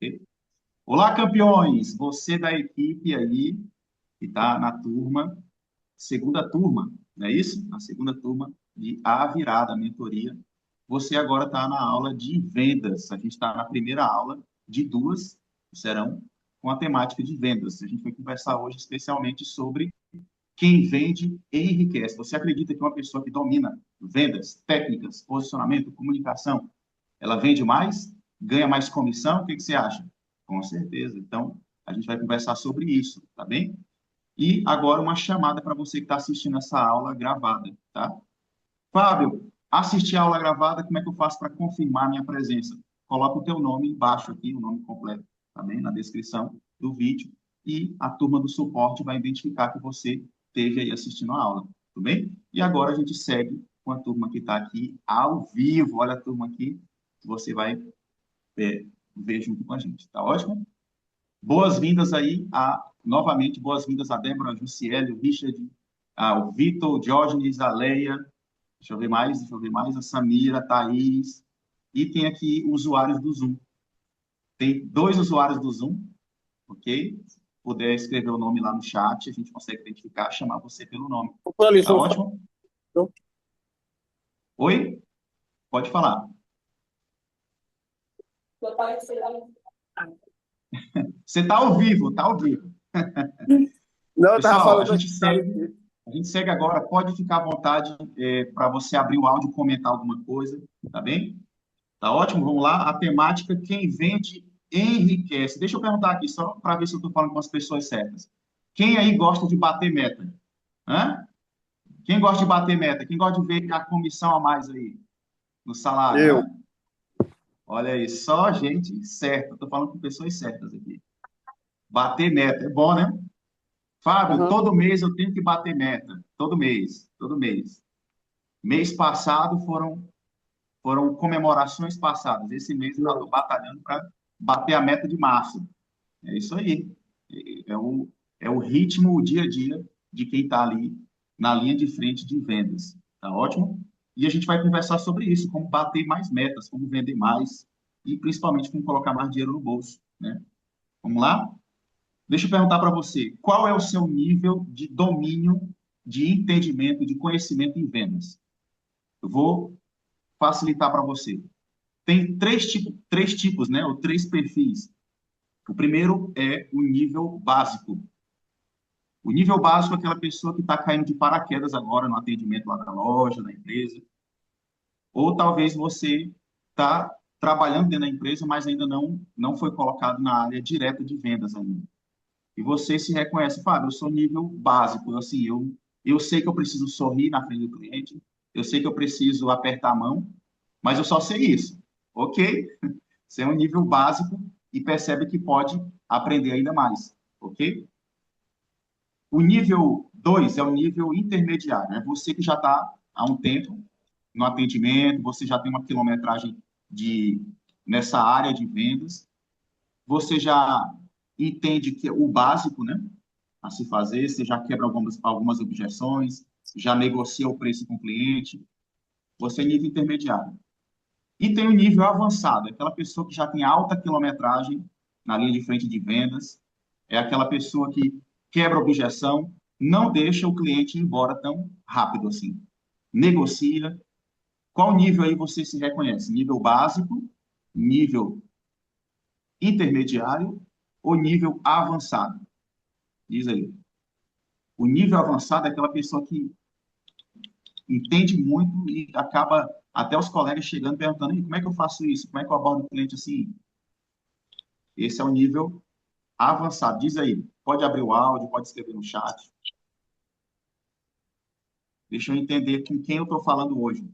Ok? Olá, campeões! Você da equipe aí, que está na turma, segunda turma, não é isso? Na segunda turma de A Virada, a mentoria. Você agora está na aula de vendas. A gente está na primeira aula de duas, que serão com a temática de vendas. A gente vai conversar hoje especialmente sobre quem vende enriquece. Você acredita que uma pessoa que domina vendas, técnicas, posicionamento, comunicação, ela vende mais, ganha mais comissão? O que que você acha? Com certeza. Então, a gente vai conversar sobre isso, tá bem? E agora uma chamada para você que está assistindo essa aula gravada, tá? Fábio, assistir a aula gravada, como é que eu faço para confirmar minha presença? Coloca o teu nome embaixo aqui, o nome completo, tá bem? Na descrição do vídeo. E a turma do suporte vai identificar que você esteve aí assistindo a aula, tudo bem? E agora a gente segue com a turma que está aqui ao vivo. Olha a turma aqui, você vai ver junto com a gente, tá ótimo? Boas-vindas aí, novamente, boas-vindas a Débora, a Jussiele, o Richard, o Vitor, o Diógenes, a Leia, deixa eu ver mais, a Samira, a Thaís, e tem aqui usuários do Zoom. Tem dois usuários do Zoom, ok? Se puder escrever o nome lá no chat, a gente consegue identificar, chamar você pelo nome. Opa, Tá Alisson, ótimo? Oi? Pode falar. Você está ao vivo, está ao vivo. não, eu tava Pessoal, falando aqui. a gente segue agora. Pode ficar à vontade para você abrir o áudio e comentar alguma coisa, tá bem? Tá ótimo, vamos lá. A temática, quem vende enriquece. Deixa eu perguntar aqui, só para ver se eu estou falando com as pessoas certas. Quem aí gosta de bater meta? Hã? Quem gosta de bater meta? Quem gosta de ver a comissão a mais aí no salário? Eu. Hã? Olha aí, só gente certa. Estou falando com pessoas certas aqui. Bater meta, é bom, né? Fábio, Aham. todo mês eu tenho que bater meta. Todo mês, todo mês. Mês passado foram comemorações passadas. Esse mês eu estou Não. batalhando para bater a meta de março. É isso aí. É o ritmo, o dia a dia de quem está ali na linha de frente de vendas. Tá ótimo? E a gente vai conversar sobre isso, como bater mais metas, como vender mais e principalmente como colocar mais dinheiro no bolso, né? Vamos lá? Deixa eu perguntar para você, qual é o seu nível de domínio, de entendimento, de conhecimento em vendas? Eu vou facilitar para você. Tem três tipos, né? Ou três perfis. O primeiro é o nível básico. O nível básico é aquela pessoa que está caindo de paraquedas agora no atendimento lá da loja, da empresa. Ou talvez você está trabalhando dentro da empresa, mas ainda não foi colocado na área direta de vendas ainda. E você se reconhece, Fábio, eu sou nível básico, assim, eu sei que eu preciso sorrir na frente do cliente, eu sei que eu preciso apertar a mão, mas eu só sei isso. Ok? Você é um nível básico e percebe que pode aprender ainda mais. Ok? O nível 2 é o nível intermediário. É você que já está há um tempo no atendimento, você já tem uma quilometragem de, nessa área de vendas, você já entende que o básico, né, a se fazer, você já quebra algumas objeções, já negocia o preço com o cliente, você é nível intermediário. E tem o nível avançado, é aquela pessoa que já tem alta quilometragem na linha de frente de vendas, é aquela pessoa que quebra a objeção, não deixa o cliente ir embora tão rápido assim. Negocia. Qual nível aí você se reconhece? Nível básico, nível intermediário ou nível avançado? Diz aí. O nível avançado é aquela pessoa que entende muito e acaba até os colegas chegando perguntando: como é que eu faço isso? Como é que eu abordo o cliente assim? Esse é o nível avançado. Diz aí, pode abrir o áudio, pode escrever no chat. Deixa eu entender com quem eu estou falando hoje.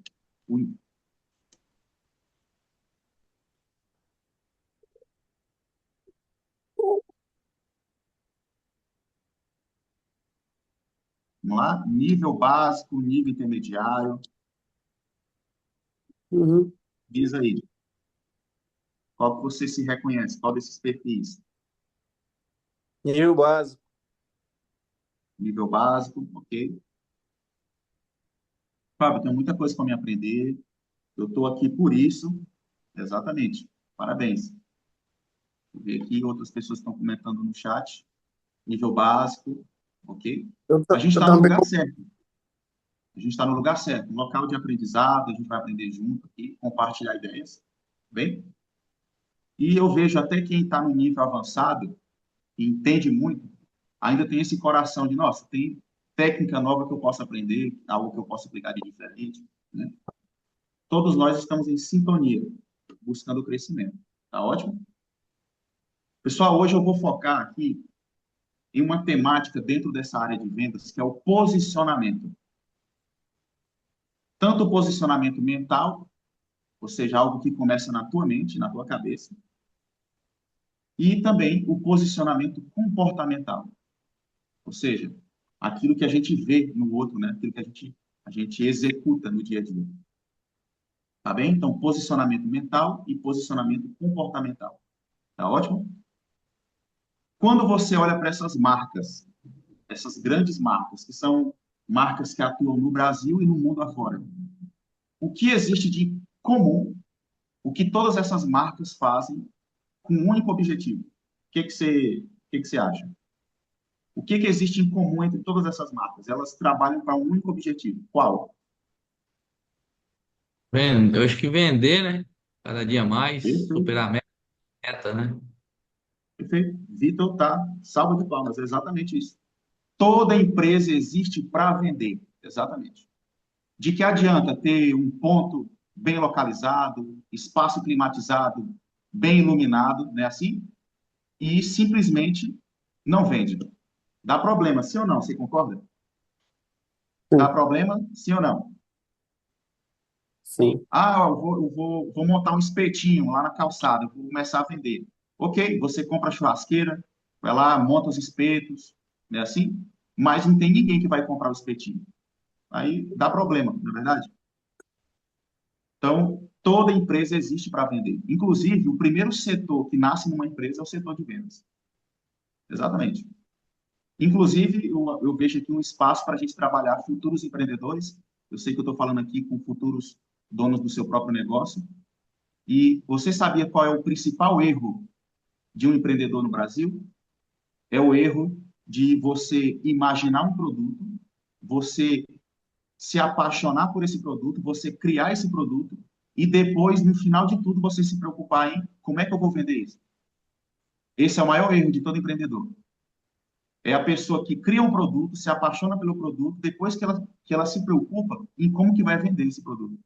O- Vamos lá? Nível básico, nível intermediário. Uhum. Diz aí, qual que você se reconhece? Qual desses perfis? Nível básico. Nível básico, ok. Fábio, tem muita coisa para me aprender. Eu estou aqui por isso. Exatamente. Parabéns. Vou ver aqui, outras pessoas estão comentando no chat. Nível básico, ok? A gente Eu está no também. lugar certo. A gente está no lugar certo. Um local de aprendizado, a gente vai aprender junto aqui, compartilhar ideias, bem? E eu vejo até quem está no nível avançado, e entende muito, ainda tem esse coração de, nossa, tem técnica nova que eu posso aprender, algo que eu posso aplicar de diferente, né? Todos nós estamos em sintonia, buscando o crescimento. Tá ótimo? Pessoal, hoje eu vou focar aqui em uma temática dentro dessa área de vendas, que é o posicionamento. Tanto o posicionamento mental, ou seja, algo que começa na tua mente, na tua cabeça, e também o posicionamento comportamental, ou seja, aquilo que a gente vê no outro, né? Aquilo que a gente executa no dia a dia. Tá bem? Então, posicionamento mental e posicionamento comportamental. Tá ótimo? Quando você olha para essas marcas, essas grandes marcas, que são marcas que atuam no Brasil e no mundo afora, o que existe de comum, o que todas essas marcas fazem com um único objetivo? O que que você acha? O que que existe em comum entre todas essas marcas? Elas trabalham para um único objetivo. Qual? Eu acho que vender, né? Cada dia mais, Perfeito. superar a meta, né? Perfeito. Vitor tá salvo de palmas, é exatamente isso. Toda empresa existe para vender, exatamente. De que adianta ter um ponto bem localizado, espaço climatizado, bem iluminado, né, assim, e simplesmente não vende. Dá problema, sim ou não? Você concorda? Dá Sim, problema, sim ou não? sim. Ah, eu vou montar um espetinho lá na calçada, vou começar a vender. Ok, você compra a churrasqueira, vai lá, monta os espetos, né, assim, mas não tem ninguém que vai comprar o espetinho. Aí dá problema, não é verdade? Então, toda empresa existe para vender. Inclusive, o primeiro setor que nasce numa empresa é o setor de vendas. Exatamente. Inclusive, eu vejo aqui um espaço para a gente trabalhar futuros empreendedores. Eu sei que eu estou falando aqui com futuros donos do seu próprio negócio. E você sabia qual é o principal erro de um empreendedor no Brasil? É o erro de você imaginar um produto, você se apaixonar por esse produto, você criar esse produto e depois, no final de tudo, você se preocupar em como é que eu vou vender isso. Esse é o maior erro de todo empreendedor. É a pessoa que cria um produto, se apaixona pelo produto, depois que ela se preocupa em como que vai vender esse produto.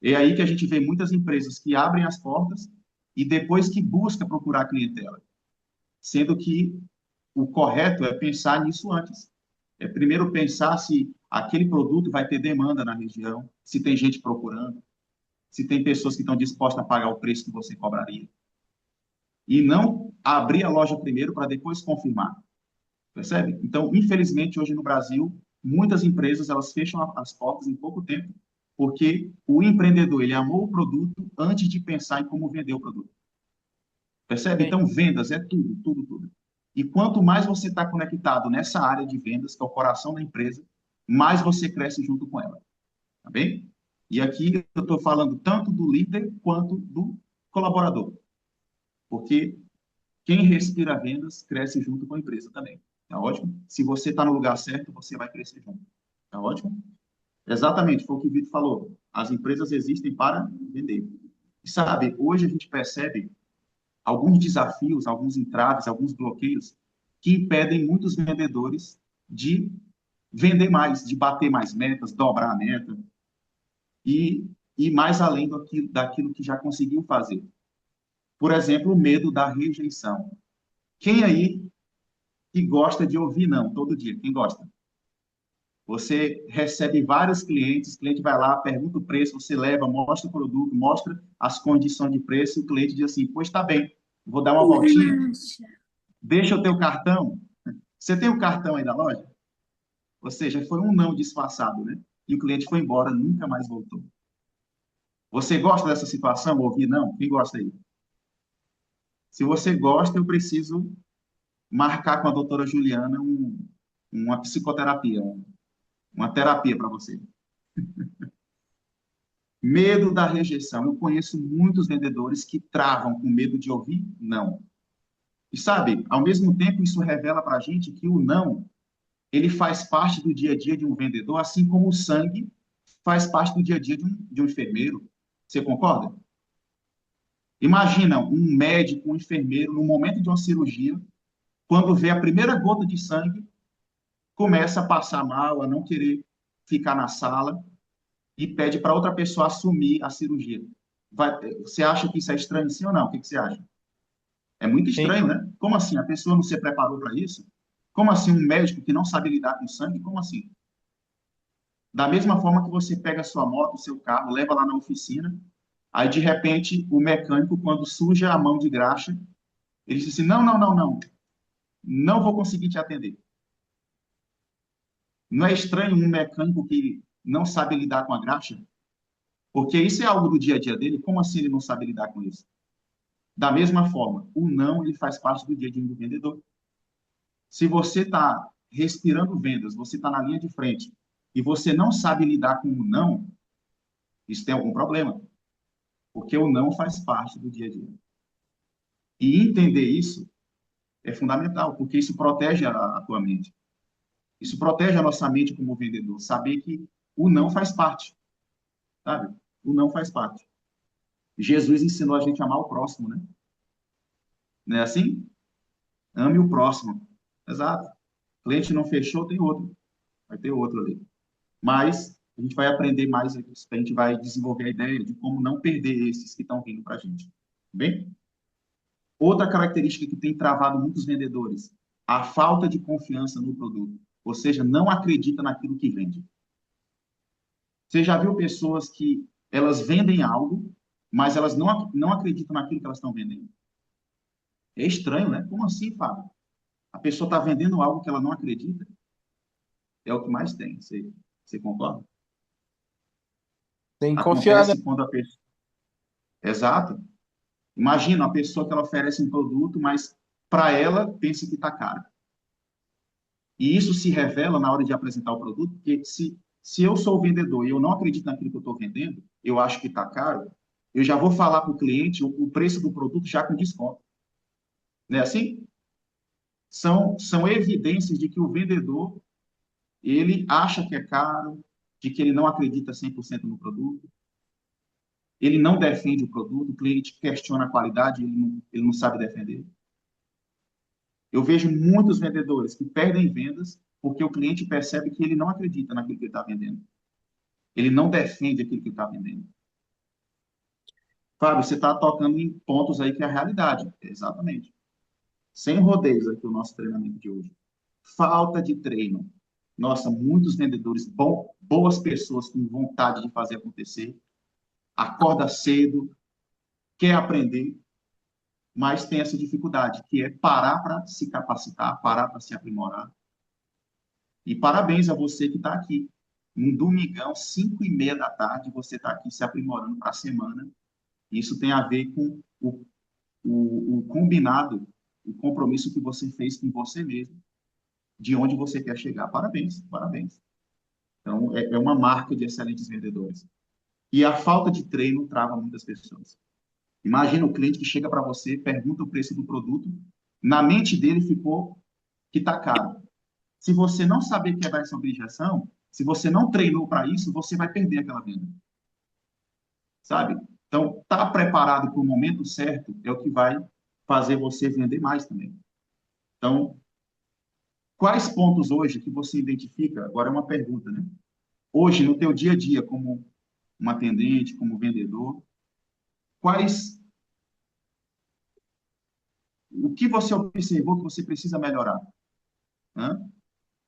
É aí que a gente vê muitas empresas que abrem as portas e depois que busca procurar clientela, sendo que o correto é pensar nisso antes. É primeiro pensar se aquele produto vai ter demanda na região, se tem gente procurando, se tem pessoas que estão dispostas a pagar o preço que você cobraria. E não abrir a loja primeiro para depois confirmar. Percebe? Então, infelizmente, hoje no Brasil, muitas empresas elas fecham as portas em pouco tempo, porque o empreendedor ele amou o produto antes de pensar em como vender o produto. Percebe? Sim. Então, vendas é tudo, tudo, tudo. E quanto mais você está conectado nessa área de vendas, que é o coração da empresa, mais você cresce junto com ela. Tá bem? E aqui eu estou falando tanto do líder quanto do colaborador, porque quem respira vendas cresce junto com a empresa também. Tá ótimo? Se você está no lugar certo, você vai crescer junto. Tá ótimo? Exatamente, foi o que o Vitor falou. As empresas existem para vender. E sabe, hoje a gente percebe alguns desafios, alguns entraves, alguns bloqueios que impedem muitos vendedores de vender mais, de bater mais metas, dobrar a meta e ir mais além daquilo que já conseguiu fazer. Por exemplo, o medo da rejeição. Quem aí que gosta de ouvir não todo dia? Quem gosta? Você recebe vários clientes, o cliente vai lá, pergunta o preço, você leva, mostra o produto, mostra as condições de preço, e o cliente diz assim, pois está bem, vou dar uma voltinha, deixa o teu cartão. Você tem o cartão aí da loja? Ou seja, foi um não disfarçado, né? E o cliente foi embora, nunca mais voltou. Você gosta dessa situação? Ouvir não? Quem gosta aí? Se você gosta, eu preciso marcar com a doutora Juliana uma psicoterapia, uma terapia para você. Medo da rejeição. Eu conheço muitos vendedores que travam com medo de ouvir não. E sabe, ao mesmo tempo, isso revela para a gente que o não, ele faz parte do dia a dia de um vendedor, assim como o sangue faz parte do dia a dia de um enfermeiro. Você concorda? Imagina um médico, um enfermeiro, no momento de uma cirurgia, quando vê a primeira gota de sangue, começa a passar mal, a não querer ficar na sala e pede para outra pessoa assumir a cirurgia. Você acha que isso é estranho, sim ou não? O que você acha? É muito Sim. estranho, né? Como assim? A pessoa não se preparou para isso? Como assim um médico que não sabe lidar com sangue? Como assim? Da mesma forma que você pega a sua moto, o seu carro, leva lá na oficina, aí de repente o mecânico, quando suja a mão de graxa, ele diz assim: não, não, não, não, não vou conseguir te atender. Não é estranho um mecânico que não sabe lidar com a graxa? Porque isso é algo do dia a dia dele. Como assim ele não sabe lidar com isso? Da mesma forma, o não ele faz parte do dia a dia do vendedor. Se você está respirando vendas, você está na linha de frente e você não sabe lidar com o não, isso tem algum problema, porque o não faz parte do dia a dia. E entender isso é fundamental, porque isso protege a tua mente. Isso protege a nossa mente como vendedor, saber que o não faz parte, sabe? O não faz parte. Jesus ensinou a gente a amar o próximo, né? Não é assim? Ame o próximo. Exato. O cliente não fechou, tem outro. Vai ter outro ali. Mas a gente vai aprender mais aqui, a gente vai desenvolver a ideia de como não perder esses que estão vindo para a gente. Bem? Outra característica que tem travado muitos vendedores, a falta de confiança no produto. Ou seja, não acredita naquilo que vende. Você já viu pessoas que elas vendem algo, mas elas não acreditam naquilo que elas estão vendendo? É estranho, né? Como assim, Fábio? A pessoa está vendendo algo que ela não acredita? É o que mais tem. Você concorda? Tem que confiar, né? Acontece quando a pessoa. Exato. Imagina uma pessoa que ela oferece um produto, mas para ela pensa que está caro. E isso se revela na hora de apresentar o produto, porque se eu sou o vendedor e eu não acredito naquilo que eu estou vendendo, eu acho que está caro, eu já vou falar para o cliente o preço do produto já com desconto. Não é assim? São evidências de que o vendedor, ele acha que é caro, de que ele não acredita 100% no produto, ele não defende o produto, o cliente questiona a qualidade, ele não sabe defender. Eu vejo muitos vendedores que perdem vendas porque o cliente percebe que ele não acredita naquilo que ele está vendendo. Ele não defende aquilo que ele está vendendo. Fábio, você está tocando em pontos aí que é a realidade. Exatamente. Sem rodeios aqui o nosso treinamento de hoje. Falta de treino. Nossa, muitos vendedores, boas pessoas com vontade de fazer acontecer, acorda cedo, quer aprender, mas tem essa dificuldade, que é parar para se capacitar, parar para se aprimorar. E parabéns a você que está aqui. Um domingão, 5:30 da tarde, você está aqui se aprimorando para a semana. Isso tem a ver com o combinado, o compromisso que você fez com você mesmo, de onde você quer chegar. Parabéns, parabéns. Então, é uma marca de excelentes vendedores. E a falta de treino trava muitas pessoas. Imagina o cliente que chega para você, pergunta o preço do produto, na mente dele ficou que está caro. Se você não saber quebrar essa objeção, se você não treinou para isso, você vai perder aquela venda. Sabe? Então, estar preparado para o momento certo é o que vai fazer você vender mais também. Então, quais pontos hoje que você identifica? Agora é uma pergunta, né? Hoje, no teu dia a dia, como um atendente, como vendedor, quais, o que você observou que você precisa melhorar? Hã?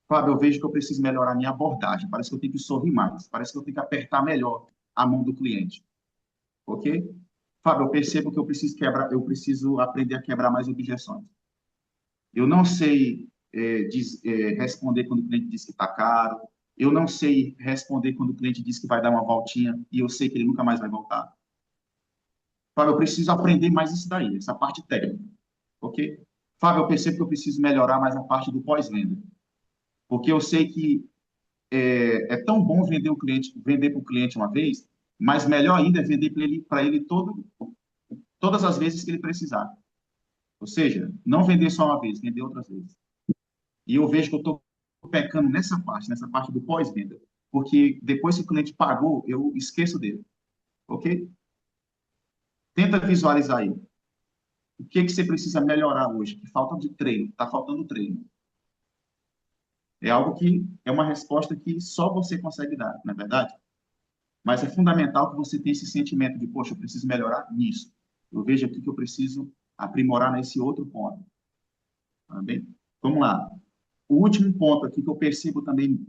Fábio, eu vejo que eu preciso melhorar minha abordagem. Parece que eu tenho que sorrir mais. Parece que eu tenho que apertar melhor a mão do cliente. Ok? Fábio, eu percebo que eu preciso aprender a quebrar mais objeções. Eu não sei responder quando o cliente diz que está caro. Eu não sei responder quando o cliente diz que vai dar uma voltinha e eu sei que ele nunca mais vai voltar. Fábio, eu preciso aprender mais isso daí, essa parte técnica. Ok? Fábio, eu percebo que eu preciso melhorar mais a parte do pós-venda. Porque eu sei que é tão bom vender para o cliente uma vez, Mas melhor ainda é vender para ele todas as vezes que ele precisar. Ou seja, não vender só uma vez, vender outras vezes. E eu vejo que eu estou pecando nessa parte do pós-venda. Porque depois que o cliente pagou, eu esqueço dele. Ok? Tenta visualizar aí. O que você precisa melhorar hoje? Que falta de treino. Está faltando treino. É algo que é uma resposta que só você consegue dar, não é verdade? Mas é fundamental que você tenha esse sentimento de, poxa, eu preciso melhorar nisso. Eu vejo aqui que eu preciso aprimorar nesse outro ponto. Tá bem? Vamos lá. O último ponto aqui que eu percebo também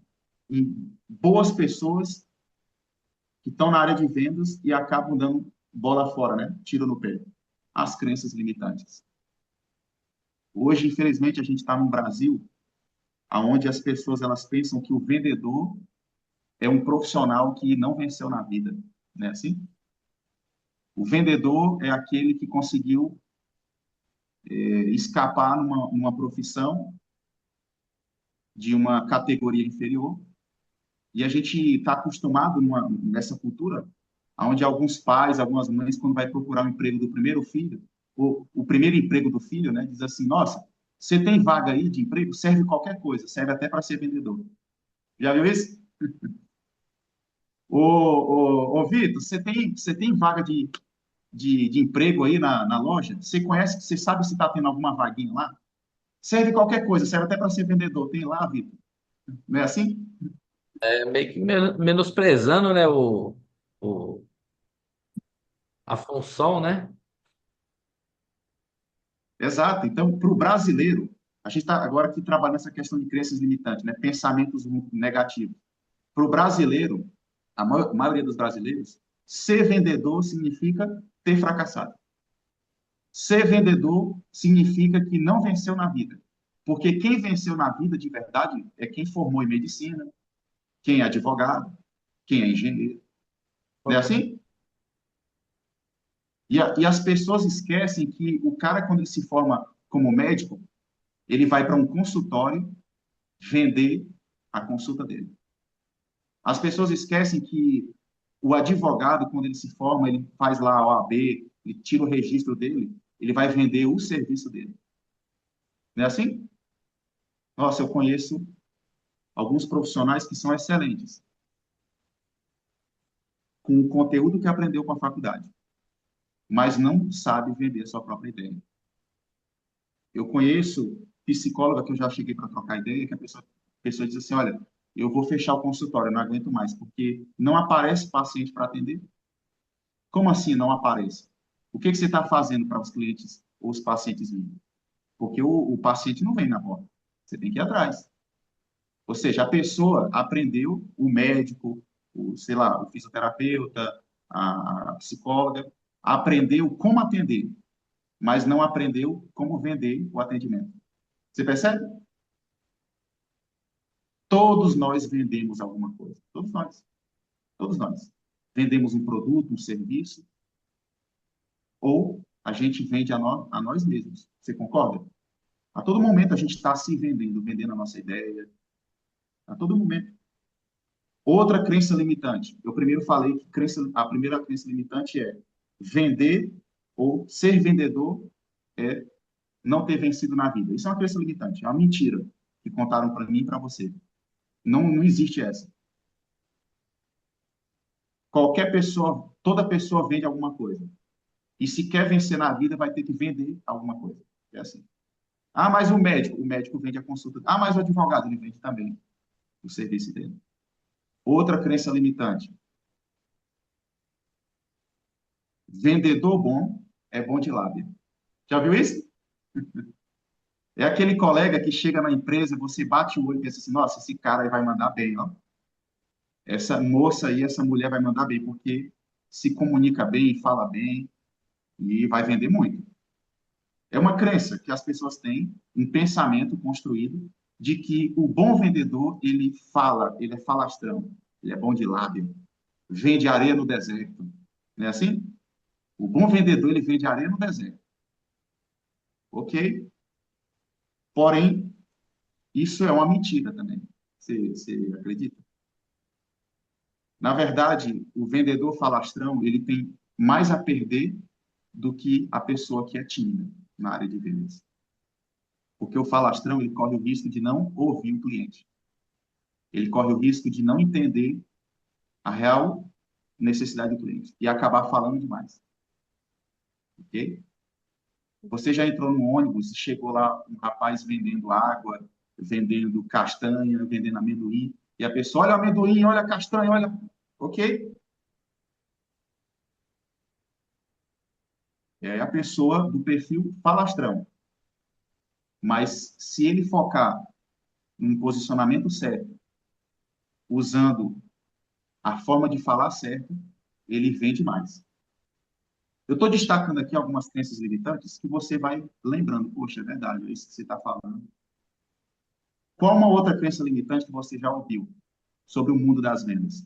em boas pessoas que estão na área de vendas e acabam dando bola fora, né? Tiro no pé. As crenças limitantes. Hoje, infelizmente, a gente está num Brasil onde as pessoas elas pensam que o vendedor é um profissional que não venceu na vida, né? Assim, o vendedor é aquele que conseguiu escapar numa profissão de uma categoria inferior. E a gente está acostumado nessa cultura, onde alguns pais, algumas mães, quando vai procurar o emprego do primeiro filho, o primeiro emprego do filho, né, diz assim: Nossa, você tem vaga aí de emprego? Serve qualquer coisa, serve até para ser vendedor. Já viu isso? Ô Vitor, você tem vaga de emprego aí na loja? Você conhece, você sabe se está tendo alguma vaguinha lá? Serve qualquer coisa, serve até para ser vendedor. Tem lá, Vitor. Não é assim? É meio que menosprezando, né, o, a função, né? Exato. Então, para o brasileiro, a gente está agora aqui trabalhando nessa questão de crenças limitantes, né? Pensamentos negativos. Para o brasileiro, a maioria dos brasileiros, ser vendedor significa ter fracassado. Ser vendedor significa que não venceu na vida. Porque quem venceu na vida de verdade é quem formou em medicina, quem é advogado, quem é engenheiro. Não é assim? E as pessoas esquecem que o cara, quando ele se forma como médico, ele vai para um consultório vender a consulta dele. As pessoas esquecem que o advogado, quando ele se forma, ele faz lá a OAB, ele tira o registro dele, ele vai vender o serviço dele. Não é assim? Nossa, eu conheço alguns profissionais que são excelentes com o conteúdo que aprendeu com a faculdade, mas não sabe vender a sua própria ideia. Eu conheço psicóloga que eu já cheguei para trocar ideia, que a pessoa diz assim: olha, eu vou fechar o consultório, eu não aguento mais, porque não aparece paciente para atender. Como assim não aparece? O que você está fazendo para os clientes ou os pacientes virem? Porque o paciente não vem na porta. Você tem que ir atrás. Ou seja, a pessoa aprendeu, o médico, sei lá, o fisioterapeuta, a psicóloga, aprendeu como atender, mas não aprendeu como vender o atendimento. Você percebe? Todos nós vendemos alguma coisa. Todos nós. Todos nós. Vendemos um produto, um serviço, ou a gente vende a nós mesmos. Você concorda? A todo momento a gente está se vendendo, vendendo a nossa ideia. A todo momento. Outra crença limitante. Eu primeiro falei que a primeira crença limitante é vender ou ser vendedor é não ter vencido na vida. Isso é uma crença limitante, é uma mentira que contaram para mim e para você. Não existe essa. Qualquer pessoa, toda pessoa vende alguma coisa. E se quer vencer na vida, vai ter que vender alguma coisa. É assim. Ah, mas o médico vende a consulta. Ah, mas o advogado, ele vende também o serviço dele. Outra crença limitante. Vendedor bom é bom de lábia. Já viu isso? É aquele colega que chega na empresa, você bate o olho e pensa assim: nossa, esse cara aí vai mandar bem, ó. Essa moça aí, essa mulher vai mandar bem, porque se comunica bem, fala bem e vai vender muito. É uma crença que as pessoas têm, um pensamento construído de que o bom vendedor, ele fala, ele é falastrão, ele é bom de lábio, vende areia no deserto. Não é assim? O bom vendedor, ele vende areia no deserto. Ok? Porém, isso é uma mentira também. Você acredita? Na verdade, o vendedor falastrão, ele tem mais a perder do que a pessoa que é tímida na área de vendas. Porque o falastrão, ele corre o risco de não ouvir o cliente. Ele corre o risco de não entender a real necessidade do cliente e acabar falando demais. Ok? Você já entrou no ônibus e chegou lá um rapaz vendendo água, vendendo castanha, vendendo amendoim, e a pessoa, olha o amendoim, olha a castanha, olha... Ok? É a pessoa do perfil falastrão. Mas se ele focar num posicionamento certo, usando a forma de falar certo, ele vende mais. Eu estou destacando aqui algumas crenças limitantes que você vai lembrando. Poxa, é verdade, é isso que você está falando. Qual uma outra crença limitante que você já ouviu sobre o mundo das vendas?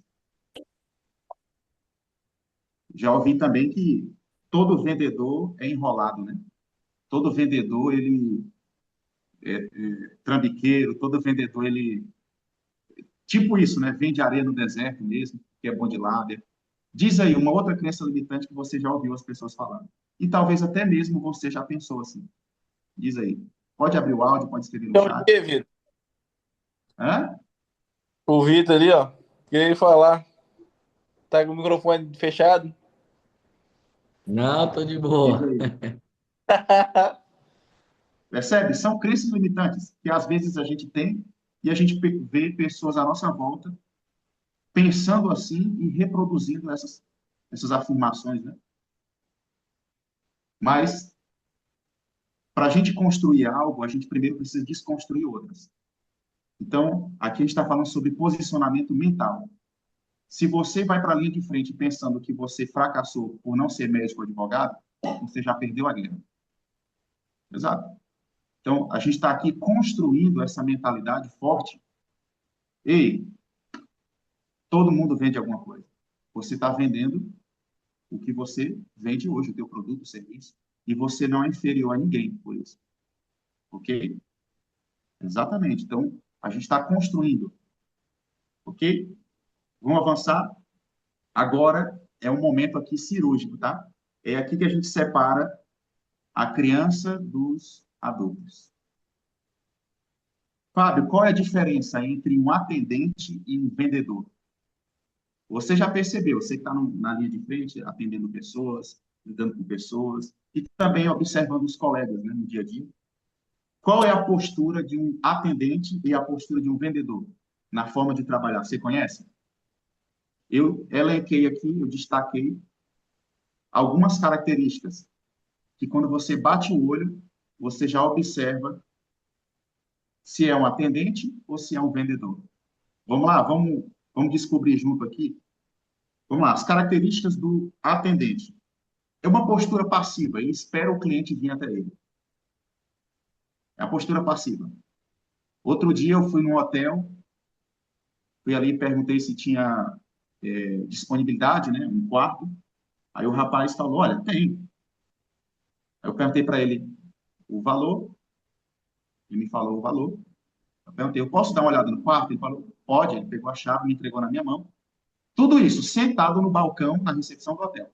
Já ouvi também que todo vendedor é enrolado, né? Todo vendedor, ele é trambiqueiro, todo vendedor, ele... Tipo isso, né? Vende areia no deserto mesmo, que é bom de lábia. Diz aí uma outra crença limitante que você já ouviu as pessoas falando. E talvez até mesmo você já pensou assim. Diz aí. Pode abrir o áudio, pode escrever no Então, o chat. que, Vitor? Hã? O Vitor ali, ó. Queria falar. Tá com o microfone fechado? Não, tô de Diz boa. aí. Percebe? São crenças limitantes que às vezes a gente tem e a gente vê pessoas à nossa volta pensando assim e reproduzindo essas afirmações, né? Mas para a gente construir algo, a gente primeiro precisa desconstruir outras. Então, aqui a gente está falando sobre posicionamento mental. Se você vai para a linha de frente pensando que você fracassou por não ser médico ou advogado, você já perdeu a guerra. Exato. Então, a gente está aqui construindo essa mentalidade forte. Ei, todo mundo vende alguma coisa. Você está vendendo o que você vende hoje, o teu produto, o serviço, e você não é inferior a ninguém por isso. Ok? Exatamente. Então, a gente está construindo. Ok? Vamos avançar. Agora é um momento aqui cirúrgico, tá? É aqui que a gente separa a criança dos adultos. Fábio, qual é a diferença entre um atendente e um vendedor? Você já percebeu, você que está na linha de frente, atendendo pessoas, lidando com pessoas, e também observando os colegas, né, no dia a dia. Qual é a postura de um atendente e a postura de um vendedor na forma de trabalhar? Você conhece? Eu elenquei aqui, eu destaquei algumas características que quando você bate o olho, você já observa se é um atendente ou se é um vendedor. Vamos lá, vamos descobrir junto aqui. Vamos lá, as características do atendente. É uma postura passiva, ele espera o cliente vir até ele. É a postura passiva. Outro dia eu fui num hotel, fui ali e perguntei se tinha disponibilidade, né, um quarto. Aí o rapaz falou, olha, tem. Aí eu perguntei para ele o valor, ele me falou o valor. Eu perguntei, eu posso dar uma olhada no quarto? Ele falou, pode. Ele pegou a chave, me entregou na minha mão. Tudo isso sentado no balcão, na recepção do hotel.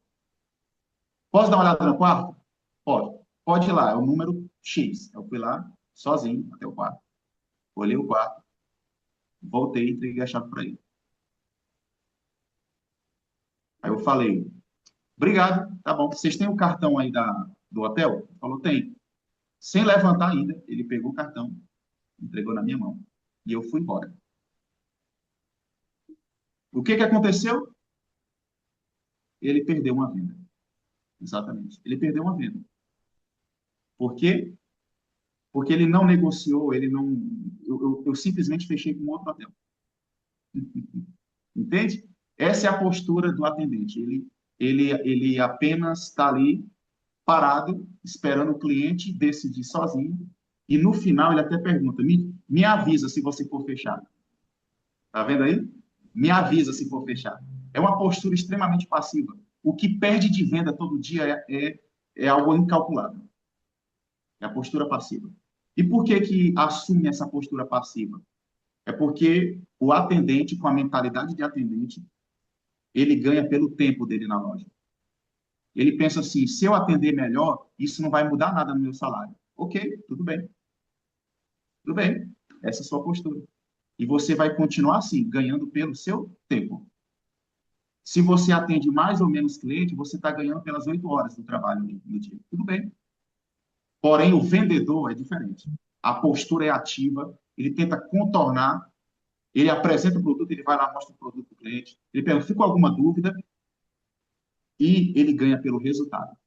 Posso dar uma olhada no quarto? Pode. Pode ir lá, é o número X. Eu fui lá, sozinho, até o quarto. Olhei o quarto, voltei e entreguei a chave para ele. Aí eu falei, obrigado, tá bom. Vocês têm o cartão aí do hotel? Ele falou, tem. Sem levantar ainda, ele pegou o cartão, entregou na minha mão. E eu fui embora. O que aconteceu? Ele perdeu uma venda. Exatamente. Ele perdeu uma venda. Por quê? Porque ele não negociou, ele não. Eu simplesmente fechei com outro hotel. Entende? Essa é a postura do atendente. Ele apenas está ali parado, esperando o cliente decidir sozinho. E no final ele até pergunta: me avisa se você for fechar. Tá vendo aí? Me avisa se for fechar. É uma postura extremamente passiva. O que perde de venda todo dia é algo incalculável. É a postura passiva. E por que assume essa postura passiva? É porque o atendente, com a mentalidade de atendente, ele ganha pelo tempo dele na loja. Ele pensa assim, se eu atender melhor, isso não vai mudar nada no meu salário. Ok, tudo bem. Essa é a sua postura. E você vai continuar assim, ganhando pelo seu tempo. Se você atende mais ou menos cliente, você está ganhando pelas 8 horas do trabalho no dia. Tudo bem. Porém, o vendedor é diferente. A postura é ativa, ele tenta contornar, ele apresenta o produto, ele vai lá, mostra o produto para o cliente, ele pergunta, ficou alguma dúvida? E ele ganha pelo resultado.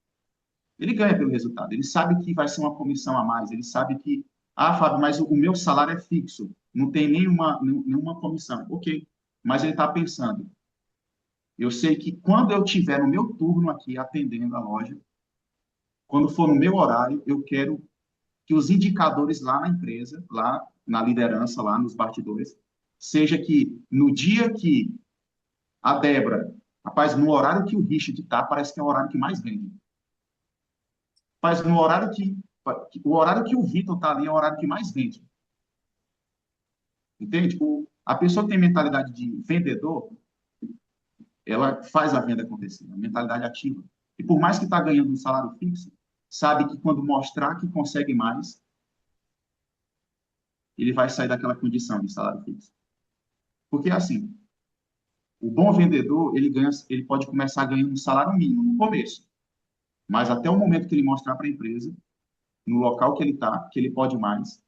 Ele ganha pelo resultado. Ele sabe que vai ser uma comissão a mais. Ele sabe que, Fábio, mas o meu salário é fixo. Não tem nenhuma comissão. Ok. Mas ele está pensando. Eu sei que quando eu estiver no meu turno aqui atendendo a loja, quando for no meu horário, eu quero que os indicadores lá na empresa, lá na liderança, lá nos bastidores, seja que no dia que a Débora, rapaz, no horário que o Richard está, parece que é o horário que mais vende. Mas no horário o horário que o Vitor está ali é o horário que mais vende. Entende? A pessoa que tem mentalidade de vendedor, ela faz a venda acontecer, a mentalidade ativa. E por mais que está ganhando um salário fixo, sabe que quando mostrar que consegue mais, ele vai sair daquela condição de salário fixo. Porque assim, o bom vendedor, ele pode começar ganhando um salário mínimo no começo, mas até o momento que ele mostrar para a empresa, no local que ele está, que ele pode mais,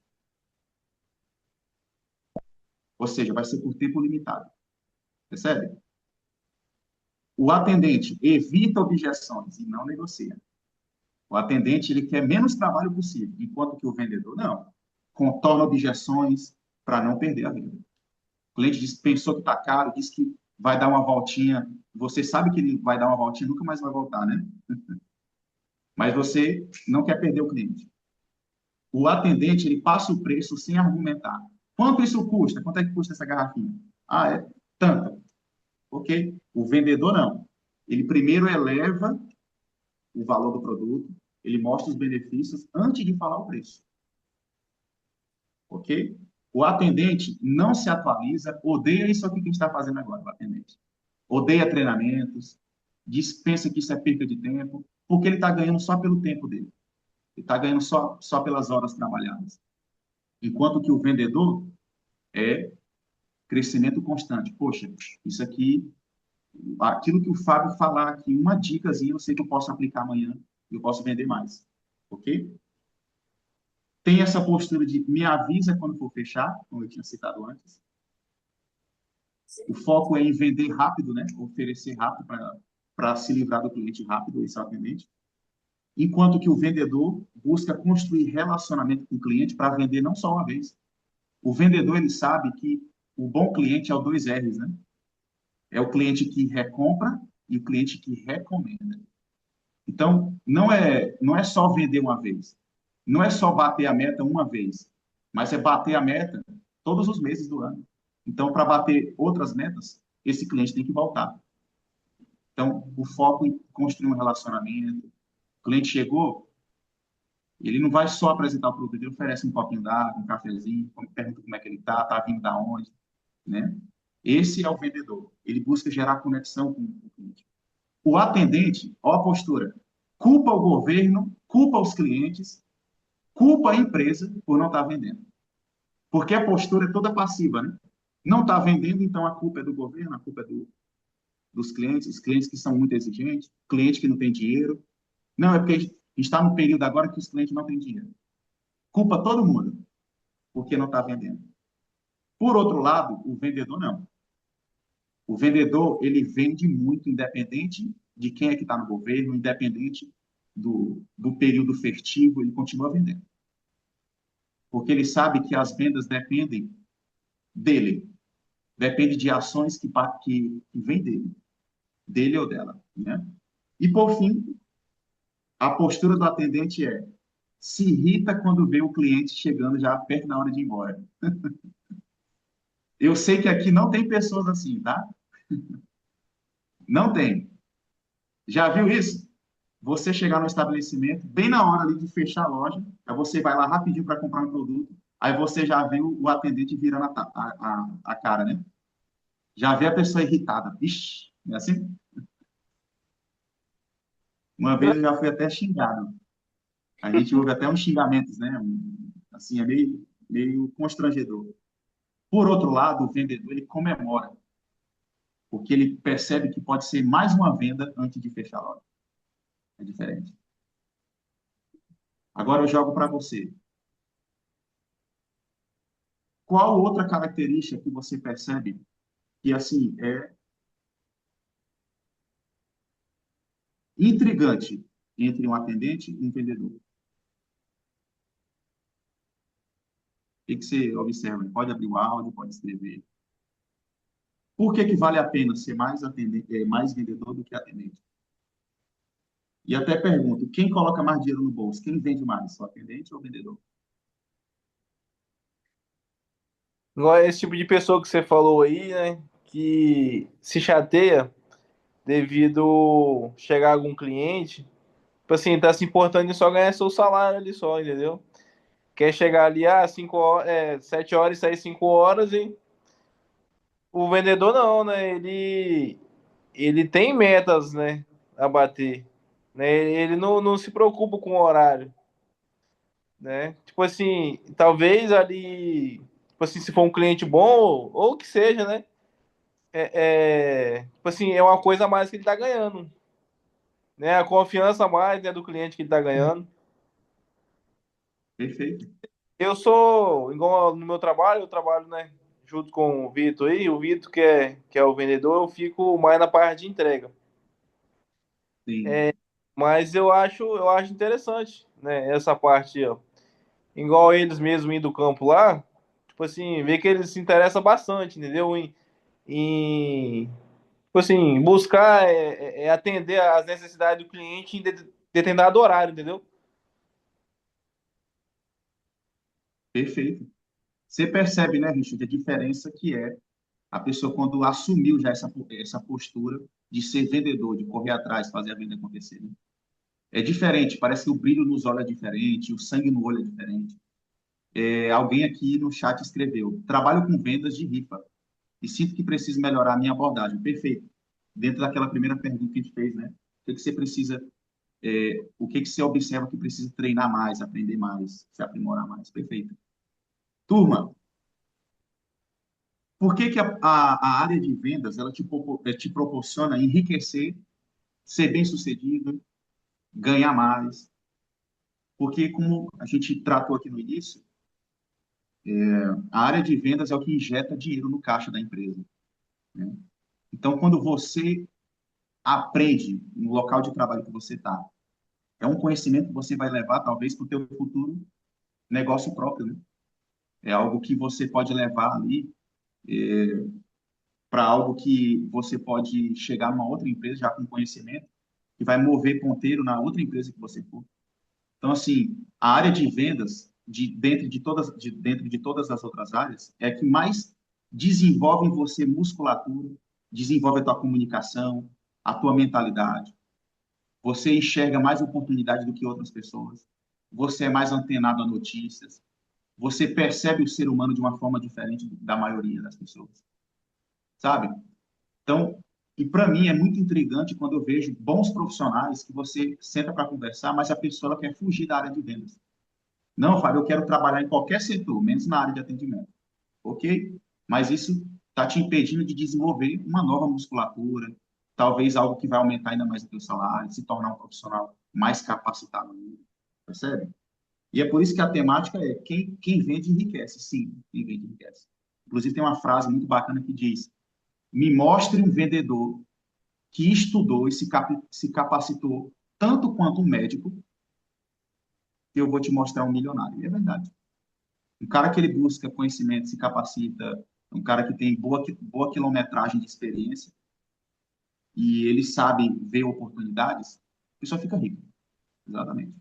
ou seja, vai ser por tempo limitado. Percebe? O atendente evita objeções e não negocia. O atendente ele quer menos trabalho possível, enquanto que o vendedor não. Contorna objeções para não perder a venda. O cliente pensou que está caro, disse que vai dar uma voltinha. Você sabe que ele vai dar uma voltinha, nunca mais vai voltar, né? Mas você não quer perder o cliente. O atendente ele passa o preço sem argumentar. Quanto isso custa? Quanto é que custa essa garrafinha? É tanto. Ok? O vendedor não. Ele primeiro eleva o valor do produto, ele mostra os benefícios antes de falar o preço. Ok? O atendente não se atualiza, odeia isso aqui que a gente está fazendo agora, o atendente. Odeia treinamentos, pensa que isso é perca de tempo, porque ele está ganhando só pelo tempo dele. Ele está ganhando só pelas horas trabalhadas. Enquanto que o vendedor é crescimento constante. Poxa, isso aqui, aquilo que o Fábio falar aqui, uma dicasinha, eu sei que eu posso aplicar amanhã e eu posso vender mais. Ok? Tem essa postura de me avisa quando for fechar, como eu tinha citado antes. O foco é em vender rápido, né? Oferecer rápido para se livrar do cliente rápido, esse é o atendente. Enquanto que o vendedor busca construir relacionamento com o cliente para vender não só uma vez. O vendedor, ele sabe que o bom cliente é o 2 R's, né? É o cliente que recompra e o cliente que recomenda. Então, não é só vender uma vez. Não é só bater a meta uma vez, mas é bater a meta todos os meses do ano. Então, para bater outras metas, esse cliente tem que voltar. Então, o foco em construir um relacionamento. O cliente chegou, ele não vai só apresentar o produto, ele oferece um copinho d'água, um cafezinho, pergunta como é que ele está vindo da onde, né? Esse é o vendedor. Ele busca gerar conexão com o cliente. O atendente, ó a postura, culpa o governo, culpa os clientes, culpa a empresa por não estar vendendo. Porque a postura é toda passiva, né? Não está vendendo, então a culpa é do governo, a culpa é dos clientes, os clientes que são muito exigentes, cliente que não tem dinheiro. Não, é porque a gente está no período agora que os clientes não têm dinheiro. Culpa todo mundo, porque não está vendendo. Por outro lado, o vendedor não. O vendedor, ele vende muito, independente de quem é que está no governo, independente do período festivo, ele continua vendendo. Porque ele sabe que as vendas dependem dele, depende de ações que vêm dele ou dela, né? E, por fim, a postura do atendente é se irrita quando vê o cliente chegando já perto da hora de ir embora. Eu sei que aqui não tem pessoas assim, tá? Não tem. Já viu isso? Você chegar no estabelecimento, bem na hora ali de fechar a loja, aí você vai lá rapidinho para comprar um produto, aí você já vê o atendente virando a cara, né? Já vê a pessoa irritada. Ixi, Não é assim? Uma vez eu já fui até xingado. A gente ouve até uns xingamentos, né? Assim, é meio constrangedor. Por outro lado, o vendedor, ele comemora, porque ele percebe que pode ser mais uma venda antes de fechar a loja. É diferente. Agora eu jogo para você. Qual outra característica que você percebe que, assim, é intrigante entre um atendente e um vendedor? O que você observa? Pode abrir o áudio, pode escrever. Por que que vale a pena ser mais atendente, mais vendedor do que atendente? E até pergunto, quem coloca mais dinheiro no bolso? Quem vende mais, o atendente ou o vendedor? Igual esse tipo de pessoa que você falou aí, né? Que se chateia devido chegar algum cliente, tipo assim, tá se importando em só ganhar seu salário ali só, entendeu? Quer chegar ali, 5 horas, 7 horas e sair 5 horas, e o vendedor não, né? Ele tem metas, né? A bater. Né? Ele não se preocupa com o horário, né? Tipo assim, talvez ali, tipo assim, se for um cliente bom, ou que seja, né? Tipo assim, é uma coisa a mais que ele tá ganhando, né? A confiança a mais, né, do cliente que ele tá ganhando. Perfeito. Eu sou, igual no meu trabalho, eu trabalho, né, junto com o Vitor aí, o Vitor que é o vendedor, eu fico mais na parte de entrega. Sim, Mas eu acho interessante, né, essa parte, ó. Igual eles mesmo indo do campo lá, tipo assim, ver que eles se interessam bastante, entendeu? Tipo assim, buscar atender às necessidades do cliente em determinado horário, entendeu? perfeito. Você percebe, né, Richard, a diferença que é a pessoa quando assumiu já essa postura de ser vendedor, de correr atrás, fazer a venda acontecer, né? É diferente, parece que o brilho nos olhos é diferente, o sangue no olho é diferente. Alguém aqui no chat escreveu: trabalho com vendas de rifa e sinto que preciso melhorar a minha abordagem. Perfeito. Dentro daquela primeira pergunta que a gente fez, né? O que você precisa, o que você observa que precisa treinar mais, aprender mais, se aprimorar mais? Perfeito. Turma, por que que a área de vendas ela te proporciona enriquecer, ser bem-sucedido, ganhar mais? Porque, como a gente tratou aqui no início, a área de vendas é o que injeta dinheiro no caixa da empresa, né? Então, quando você aprende no local de trabalho que você está, é um conhecimento que você vai levar, talvez, para o teu futuro negócio próprio, né? É algo que você pode levar ali para algo que você pode chegar numa outra empresa já com conhecimento que vai mover ponteiro na outra empresa que você for. Então, assim, a área de vendas, dentro de todas as outras áreas, é a que mais desenvolve em você musculatura, desenvolve a tua comunicação, a tua mentalidade. Você enxerga mais oportunidade do que outras pessoas. Você é mais antenado a notícias. Você percebe o ser humano de uma forma diferente da maioria das pessoas, sabe? Então, e para mim é muito intrigante quando eu vejo bons profissionais que você senta para conversar, mas a pessoa ela quer fugir da área de vendas. Não, Fábio, eu quero trabalhar em qualquer setor, menos na área de atendimento. Ok? Mas isso está te impedindo de desenvolver uma nova musculatura, talvez algo que vai aumentar ainda mais o teu salário, se tornar um profissional mais capacitado ainda. Percebe? E é por isso que a temática é quem vende enriquece. Sim, quem vende enriquece. Inclusive, tem uma frase muito bacana que diz: me mostre um vendedor que estudou e se capacitou tanto quanto um médico, que eu vou te mostrar um milionário. E é verdade. Um cara que ele busca conhecimento, se capacita, um cara que tem boa quilometragem de experiência e ele sabe ver oportunidades, a pessoa fica rica. Exatamente.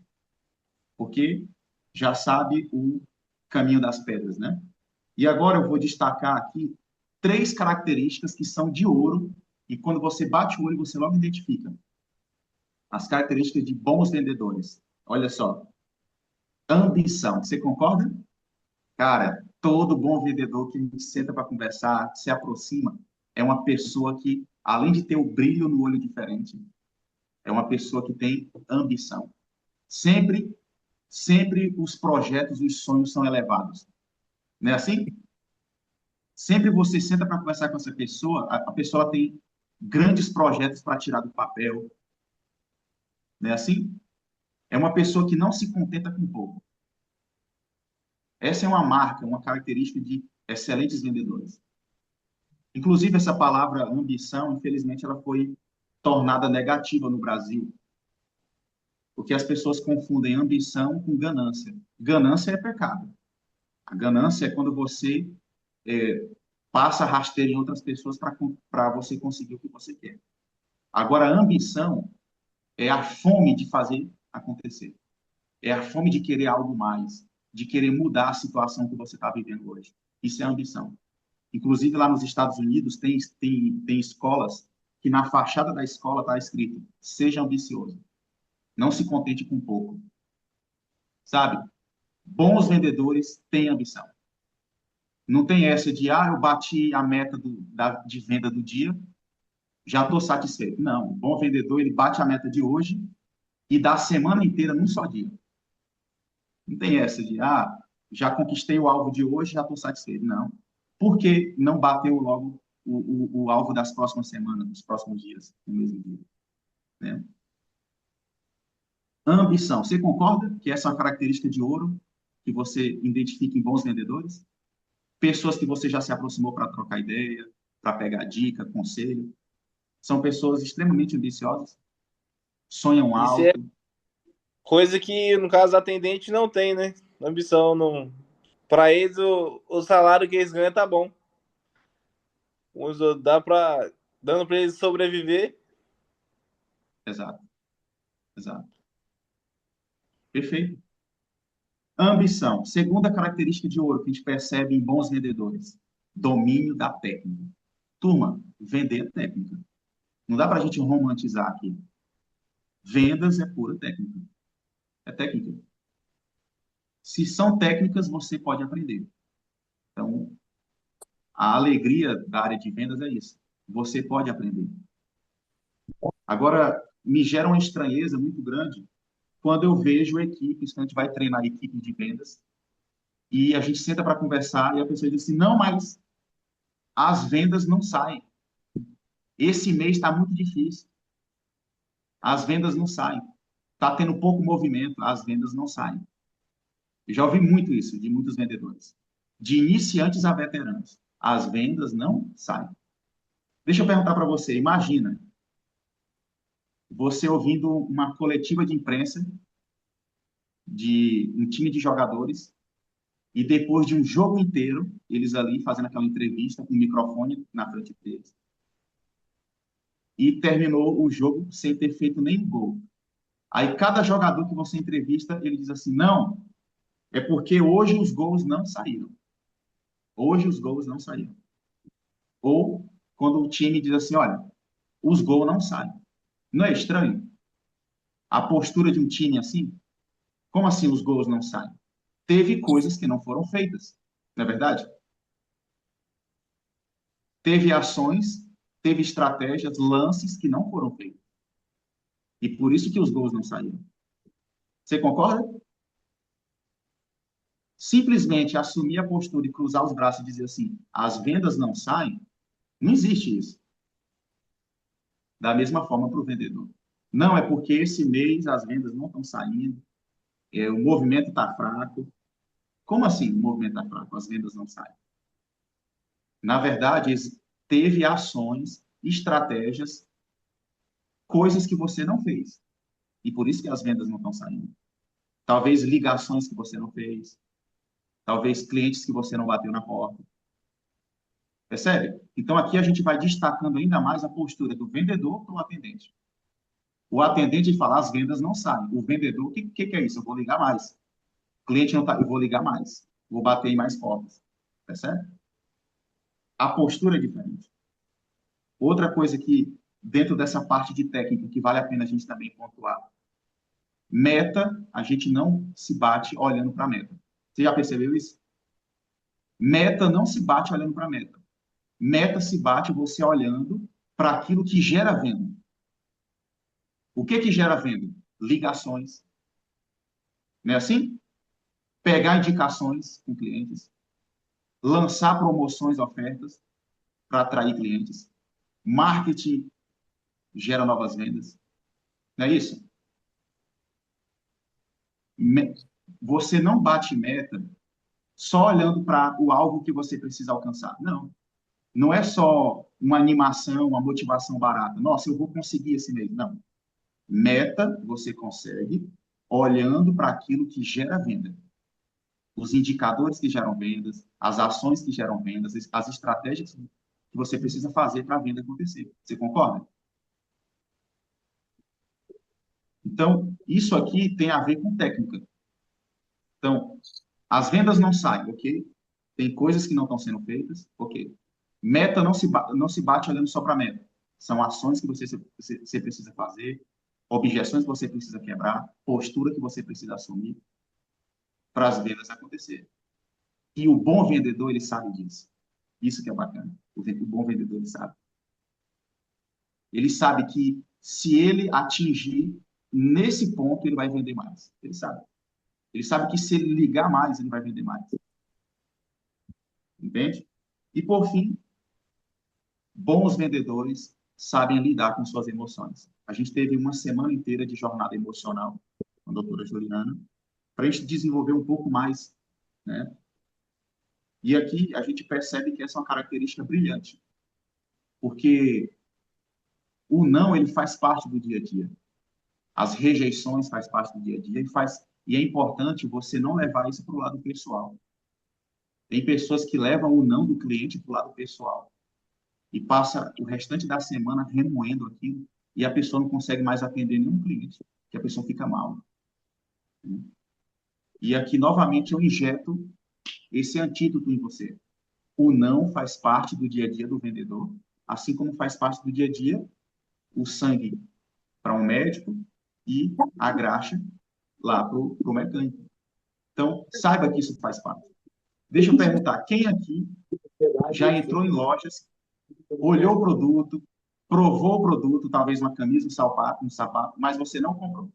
Porque já sabe o caminho das pedras, né? E agora eu vou destacar aqui três características que são de ouro e quando você bate o olho, você logo identifica. As características de bons vendedores. Olha só, ambição. Você concorda? Cara, todo bom vendedor que senta para conversar, se aproxima, é uma pessoa que além de ter o brilho no olho diferente, é uma pessoa que tem ambição. Sempre, sempre os projetos, os sonhos são elevados. Não é assim? Sempre você senta para conversar com essa pessoa, a pessoa tem grandes projetos para tirar do papel. Não é assim? É uma pessoa que não se contenta com pouco. Essa é uma marca, uma característica de excelentes vendedores. Inclusive, essa palavra ambição, infelizmente, ela foi tornada negativa no Brasil, porque as pessoas confundem ambição com ganância. Ganância é pecado. A ganância é quando você é, passa rasteiro em outras pessoas para você conseguir o que você quer. Agora, a ambição é a fome de fazer acontecer. É a fome de querer algo mais, de querer mudar a situação que você está vivendo hoje. Isso é ambição. Inclusive, lá nos Estados Unidos, tem escolas que na fachada da escola está escrito: seja ambicioso, não se contente com pouco. Sabe? Bons vendedores têm ambição. Não tem essa de, eu bati a meta de venda do dia, já estou satisfeito. Não, o bom vendedor, ele bate a meta de hoje e dá a semana inteira num só dia. Não tem essa de, já conquistei o alvo de hoje, já estou satisfeito. Não. Por que não bateu logo o alvo das próximas semanas, dos próximos dias, no mesmo dia? Né? Ambição. Você concorda que essa é uma característica de ouro que você identifica em bons vendedores? Pessoas que você já se aproximou para trocar ideia, para pegar dica, conselho. São pessoas extremamente ambiciosas, sonham Isso é alto. coisa que, no caso, atendente não tem, né? Ambição, não. Para eles, o salário que eles ganham tá bom. Dá para dando para eles sobreviver. Exato, exato. Perfeito. Ambição. Segunda característica de ouro que a gente percebe em bons vendedores: domínio da técnica. Turma, vender é técnica. Não dá para a gente romantizar aqui. Vendas é pura técnica. É técnica. Se são técnicas, você pode aprender. Então, a alegria da área de vendas é isso. Você pode aprender. Agora, me gera uma estranheza muito grande quando eu vejo equipes, quando a gente vai treinar equipes de vendas, e a gente senta para conversar e a pessoa diz assim: não, mas as vendas não saem. Esse mês está muito difícil. As vendas não saem. Está tendo pouco movimento, as vendas não saem. Eu já ouvi muito isso de muitos vendedores. De iniciantes a veteranos. As vendas não saem. Deixa eu perguntar para você, imagina você ouvindo uma coletiva de imprensa de um time de jogadores e depois de um jogo inteiro, eles ali fazendo aquela entrevista com o microfone na frente deles. E terminou o jogo sem ter feito nenhum gol. Aí cada jogador que você entrevista, ele diz assim: não, é porque hoje os gols não saíram. Hoje os gols não saíram. Ou quando o time diz assim: olha, os gols não saem. Não é estranho a postura de um time assim? Como assim os gols não saem? Teve coisas que não foram feitas, não é verdade? Teve ações, teve estratégias, lances que não foram feitos. E por isso que os gols não saíram. Você concorda? Simplesmente assumir a postura e cruzar os braços e dizer assim: as vendas não saem, não existe isso. Da mesma forma para o vendedor. Não, é porque esse mês as vendas não estão saindo, o movimento está fraco. Como assim o movimento está fraco? As vendas não saem. Na verdade, teve ações, estratégias, coisas que você não fez. E por isso que as vendas não estão saindo. Talvez ligações que você não fez. Talvez clientes que você não bateu na porta. Percebe? Então, aqui a gente vai destacando ainda mais a postura do vendedor para o atendente. O atendente fala: as vendas não saem. O vendedor, o que é isso? Eu vou ligar mais. O cliente não está, eu vou ligar mais. Vou bater em mais portas. Percebe? A postura é diferente. Outra coisa que, dentro dessa parte de técnica, que vale a pena a gente também pontuar: meta, a gente não se bate olhando para a meta. Você já percebeu isso? Meta não se bate olhando para a meta. Meta se bate você olhando para aquilo que gera venda. O que gera venda? Ligações. Não é assim? Pegar indicações com clientes, lançar promoções, ofertas para atrair clientes. Marketing gera novas vendas. Não é isso? Você não bate meta só olhando para o alvo que você precisa alcançar. Não. Não é só uma animação, uma motivação barata. Nossa, eu vou conseguir esse mês. Não. Meta você consegue olhando para aquilo que gera venda. Os indicadores que geram vendas, as ações que geram vendas, as estratégias que você precisa fazer para a venda acontecer. Você concorda? Então, isso aqui tem a ver com técnica. Então, as vendas não saem, ok? Tem coisas que não estão sendo feitas, ok? Meta não se bate olhando só para a meta. São ações que você precisa fazer, objeções que você precisa quebrar, postura que você precisa assumir para as vendas acontecerem. E o bom vendedor, ele sabe disso. Isso que é bacana. O bom vendedor, ele sabe. Ele sabe que se ele atingir nesse ponto, ele vai vender mais. Ele sabe. Ele sabe que se ele ligar mais, ele vai vender mais. Entende? E, por fim, bons vendedores sabem lidar com suas emoções. A gente teve uma semana inteira de jornada emocional com a doutora Juliana, para a gente desenvolver um pouco mais, né? E aqui a gente percebe que essa é uma característica brilhante, porque o não, ele faz parte do dia a dia. As rejeições faz parte do dia a dia e é importante você não levar isso para o lado pessoal. Tem pessoas que levam o não do cliente para o lado pessoal e passa o restante da semana remoendo aquilo e a pessoa não consegue mais atender nenhum cliente, que a pessoa fica mal. E aqui, novamente, eu injeto esse antídoto em você. O não faz parte do dia a dia do vendedor, assim como faz parte do dia a dia o sangue para um médico e a graxa lá para o mecânico. Então, saiba que isso faz parte. Deixa eu perguntar, quem aqui já entrou em lojas, olhou o produto, provou o produto, talvez uma camisa, um sapato, mas você não comprou?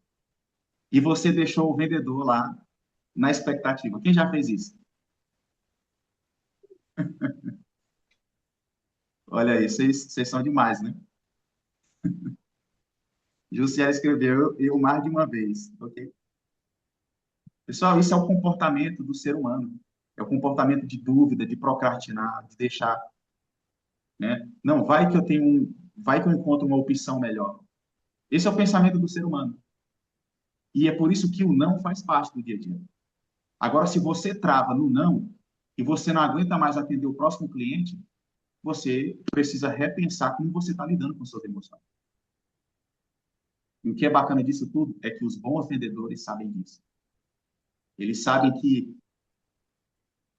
E você deixou o vendedor lá na expectativa. Quem já fez isso? Olha aí, vocês são demais, né? Jussiel escreveu eu mais de uma vez, ok? Pessoal, isso é o comportamento do ser humano. É o comportamento de dúvida, de procrastinar, de deixar, né? Não, vai que eu encontro uma opção melhor. Esse é o pensamento do ser humano. E é por isso que o não faz parte do dia a dia. Agora, se você trava no não e você não aguenta mais atender o próximo cliente, você precisa repensar como você está lidando com suas emoções. E o que é bacana disso tudo é que os bons vendedores sabem disso. Eles sabem que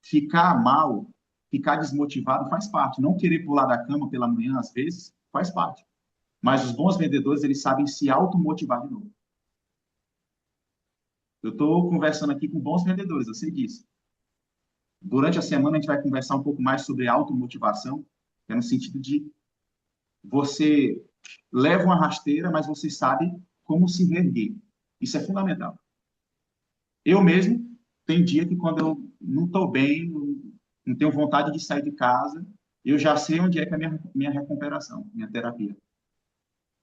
ficar mal, ficar desmotivado faz parte. Não querer pular da cama pela manhã, às vezes, faz parte. Mas os bons vendedores, eles sabem se automotivar de novo. Eu estou conversando aqui com bons vendedores, eu sei disso. Durante a semana, a gente vai conversar um pouco mais sobre automotivação, que é no sentido de você leva uma rasteira, mas você sabe como se reerguer. Isso é fundamental. Eu mesmo, tem dia que quando eu não estou bem, não tenho vontade de sair de casa, eu já sei onde é que é a minha recuperação, minha terapia.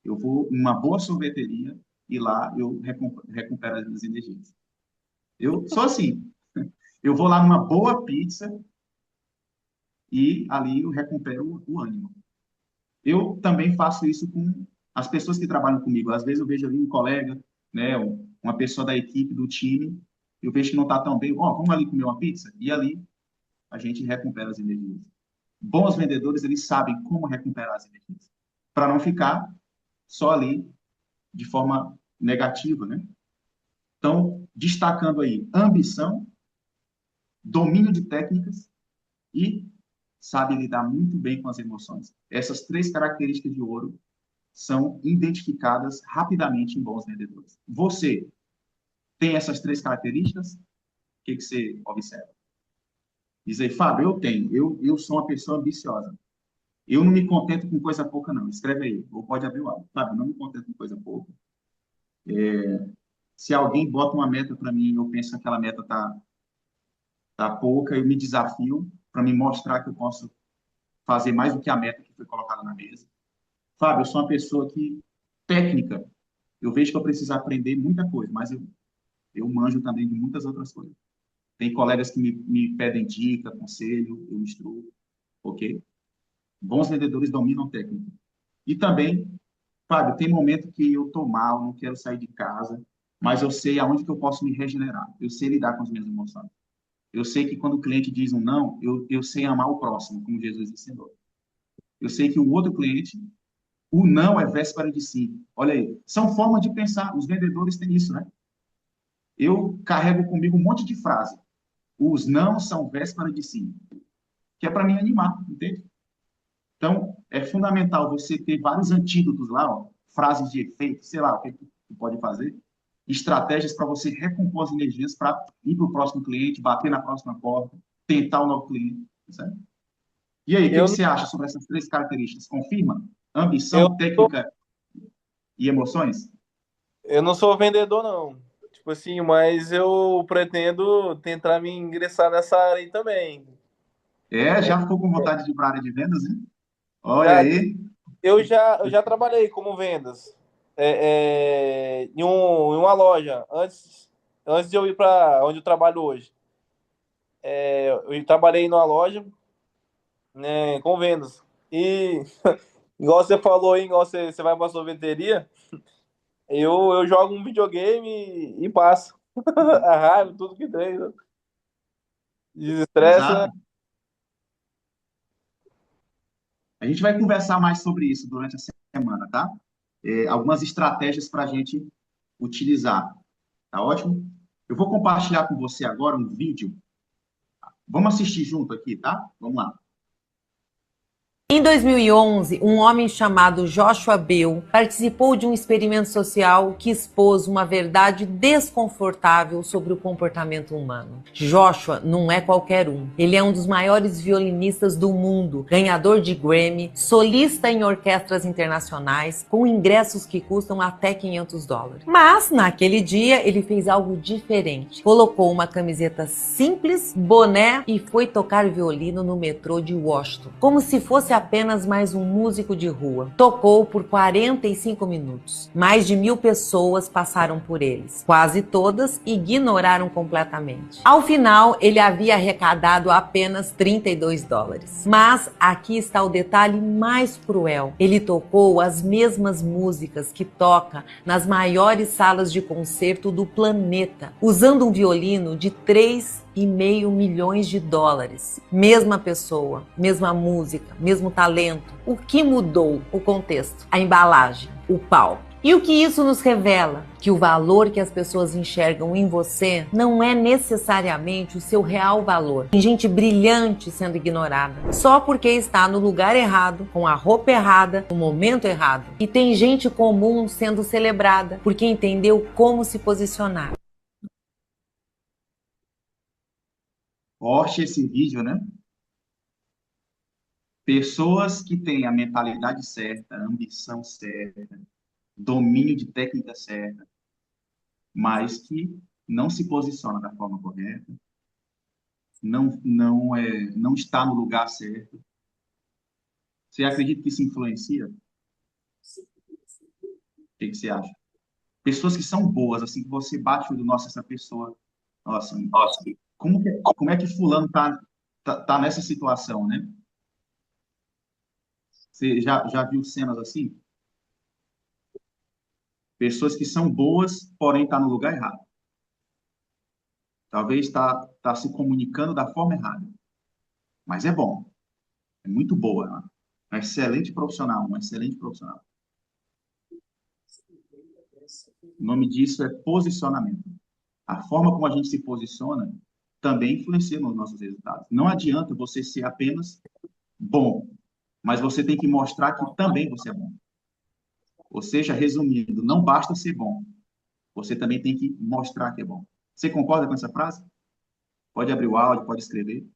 Eu vou numa boa sorveteria e lá eu recupero as minhas energias. Eu sou assim. Eu vou lá numa boa pizza e ali eu recupero o ânimo. Eu também faço isso com as pessoas que trabalham comigo. Às vezes eu vejo ali um colega, né, uma pessoa da equipe, do time, eu vejo que não está tão bem. Ó, vamos ali comer uma pizza? E ali a gente recupera as energias. Bons vendedores, eles sabem como recuperar as energias, para não ficar só ali de forma negativa, né? Então, destacando aí ambição, domínio de técnicas e sabe lidar muito bem com as emoções. Essas três características de ouro são identificadas rapidamente em bons vendedores. Você tem essas três características? O que você observa? Diz aí, Fábio, eu tenho. Eu sou uma pessoa ambiciosa. Eu não me contento com coisa pouca, não. Escreve aí, ou pode abrir o áudio. Sabe, não me contento com coisa pouca. Se alguém bota uma meta para mim, eu penso que aquela meta tá pouca, eu me desafio para me mostrar que eu posso fazer mais do que a meta que foi colocada na mesa. Fábio, eu sou uma pessoa que, técnica, eu vejo que eu preciso aprender muita coisa, mas eu manjo também de muitas outras coisas. Tem colegas que me pedem dica, conselho, eu instruo, ok? Bons vendedores dominam técnica. E também, Fábio, tem momento que eu tô mal, não quero sair de casa, mas eu sei aonde que eu posso me regenerar. Eu sei lidar com as minhas emoções. Eu sei que quando o cliente diz um não, eu sei amar o próximo, como Jesus ensinou. Eu sei que o outro cliente, o não é véspera de sim. Olha aí, são formas de pensar. Os vendedores têm isso, né? Eu carrego comigo um monte de frase. Os não são véspera de sim, que é para me animar, entende? Então, é fundamental você ter vários antídotos lá, ó, frases de efeito, sei lá, o que tu pode fazer, estratégias para você recompor as energias para ir para o próximo cliente, bater na próxima porta, tentar o novo cliente, certo? E aí, o que Eu, você acha sobre essas três características? Confirma? eu, Ambição, técnica e emoções? eu não sou vendedor, não. Tipo assim, mas eu pretendo tentar me ingressar nessa área aí também. É, já ficou com vontade de ir para a área de vendas, né? Olha Já, aí, eu já trabalhei como vendas em uma loja antes de eu ir para onde eu trabalho hoje. Eu trabalhei numa loja, né, com vendas. E igual você falou aí, igual você vai para sorveteria, eu jogo um videogame e passo. A raiva, tudo que tem, né? Desestressa. exato. A gente vai conversar mais sobre isso durante a semana, tá? Algumas estratégias para a gente utilizar. Tá ótimo? Eu vou compartilhar com você agora um vídeo. Vamos assistir junto aqui, tá? Vamos lá. Em 2011, um homem chamado Joshua Bell participou de um experimento social que expôs uma verdade desconfortável sobre o comportamento humano. Joshua não é qualquer um. Ele é um dos maiores violinistas do mundo, ganhador de Grammy, solista em orquestras internacionais, com ingressos que custam até $500. Mas, naquele dia, ele fez algo diferente. Colocou uma camiseta simples, boné e foi tocar violino no metrô de Washington, como se fosse apenas mais um músico de rua. Tocou por 45 minutos. Mais de 1.000 pessoas passaram por eles. Quase todas ignoraram completamente. Ao final, ele havia arrecadado apenas $32. Mas aqui está o detalhe mais cruel. Ele tocou as mesmas músicas que toca nas maiores salas de concerto do planeta, usando um violino de 3,5 milhões de dólares. Mesma pessoa, mesma música, mesmo talento. O que mudou? O contexto, a embalagem, o palco. E o que isso nos revela? Que o valor que as pessoas enxergam em você não é necessariamente o seu real valor. Tem gente brilhante sendo ignorada só porque está no lugar errado, com a roupa errada, no momento errado. E tem gente comum sendo celebrada porque entendeu como se posicionar. Forte esse vídeo, né? Pessoas que têm a mentalidade certa, a ambição certa, domínio de técnica certa, mas que não se posiciona da forma correta, não está no lugar certo. Você acredita que isso influencia? O que você acha? Pessoas que são boas, assim, que você bate o olho, nossa, essa pessoa, nossa, como é que fulano tá nessa situação, né? Você já viu cenas assim? Pessoas que são boas, porém tá no lugar errado. Talvez tá se comunicando da forma errada, mas é bom, é muito boa, né? Um excelente profissional, um excelente profissional. O nome disso é posicionamento. A forma como a gente se posiciona também influencia nos nossos resultados. Não adianta você ser apenas bom, mas você tem que mostrar que também você é bom. Ou seja, resumindo, não basta ser bom, você também tem que mostrar que é bom. Você concorda com essa frase? Pode abrir o áudio, pode escrever. O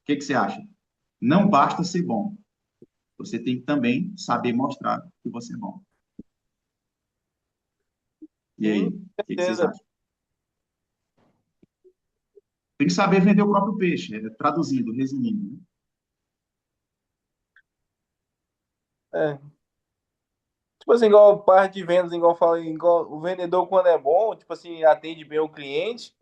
que você acha? Não basta ser bom, você tem que também saber mostrar que você é bom. E aí, Sim, o com que vocês certeza. acham? Tem que saber vender o próprio peixe, traduzindo, resumindo, né? É. Tipo assim, igual parte de vendas, igual eu falei, igual o vendedor quando é bom, tipo assim, atende bem o cliente,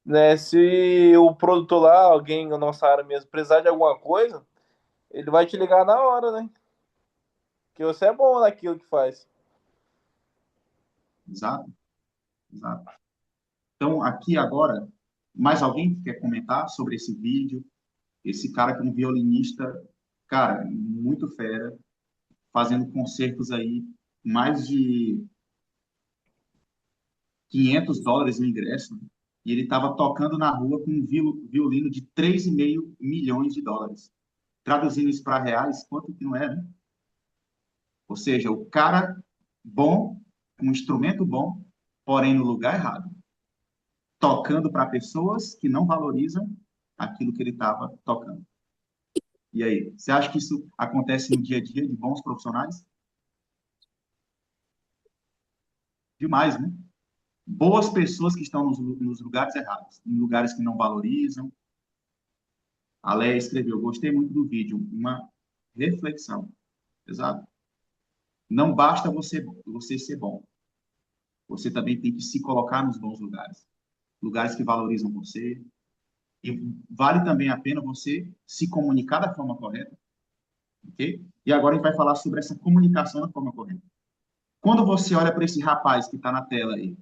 né? Se o produtor lá, alguém na nossa área mesmo, precisar de alguma coisa, ele vai te ligar na hora, né? Que você é bom naquilo que faz. Exato, exato. Então, aqui agora, mais alguém que quer comentar sobre esse vídeo? Esse cara que é um violinista, cara, muito fera, fazendo concertos aí, mais de US$ 500 no ingresso, né? E ele estava tocando na rua com um violino de 3,5 milhões de dólares. Traduzindo isso para reais, quanto que não é, né? Ou seja, o cara bom, com um instrumento bom, porém no lugar errado, tocando para pessoas que não valorizam aquilo que ele estava tocando. E aí, você acha que isso acontece no dia a dia de bons profissionais? Demais, né? Boas pessoas que estão nos lugares errados, em lugares que não valorizam. A Leia escreveu, gostei muito do vídeo, uma reflexão. Exato. Não basta você ser bom. Você também tem que se colocar nos bons lugares. Lugares que valorizam você. E vale também a pena você se comunicar da forma correta, ok? E agora a gente vai falar sobre essa comunicação da forma correta. Quando você olha para esse rapaz que está na tela aí,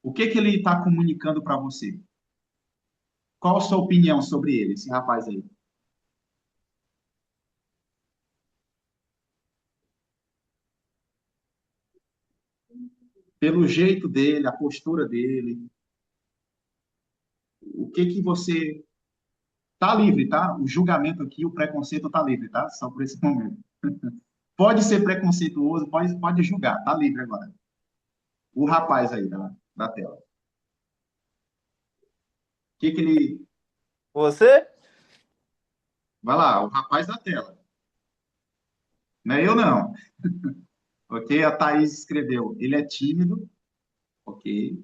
o que que ele está comunicando para você? Qual a sua opinião sobre ele, esse rapaz aí? Pelo jeito dele, a postura dele, o que que você tá livre, tá? O julgamento aqui, o preconceito tá livre, tá? Só por esse momento. Pode ser preconceituoso, pode julgar, tá livre agora. O rapaz aí da tela. O que que ele. Você? Vai lá, o rapaz da tela. Não é eu, não. Ok? A Thaís escreveu. Ele é tímido, ok?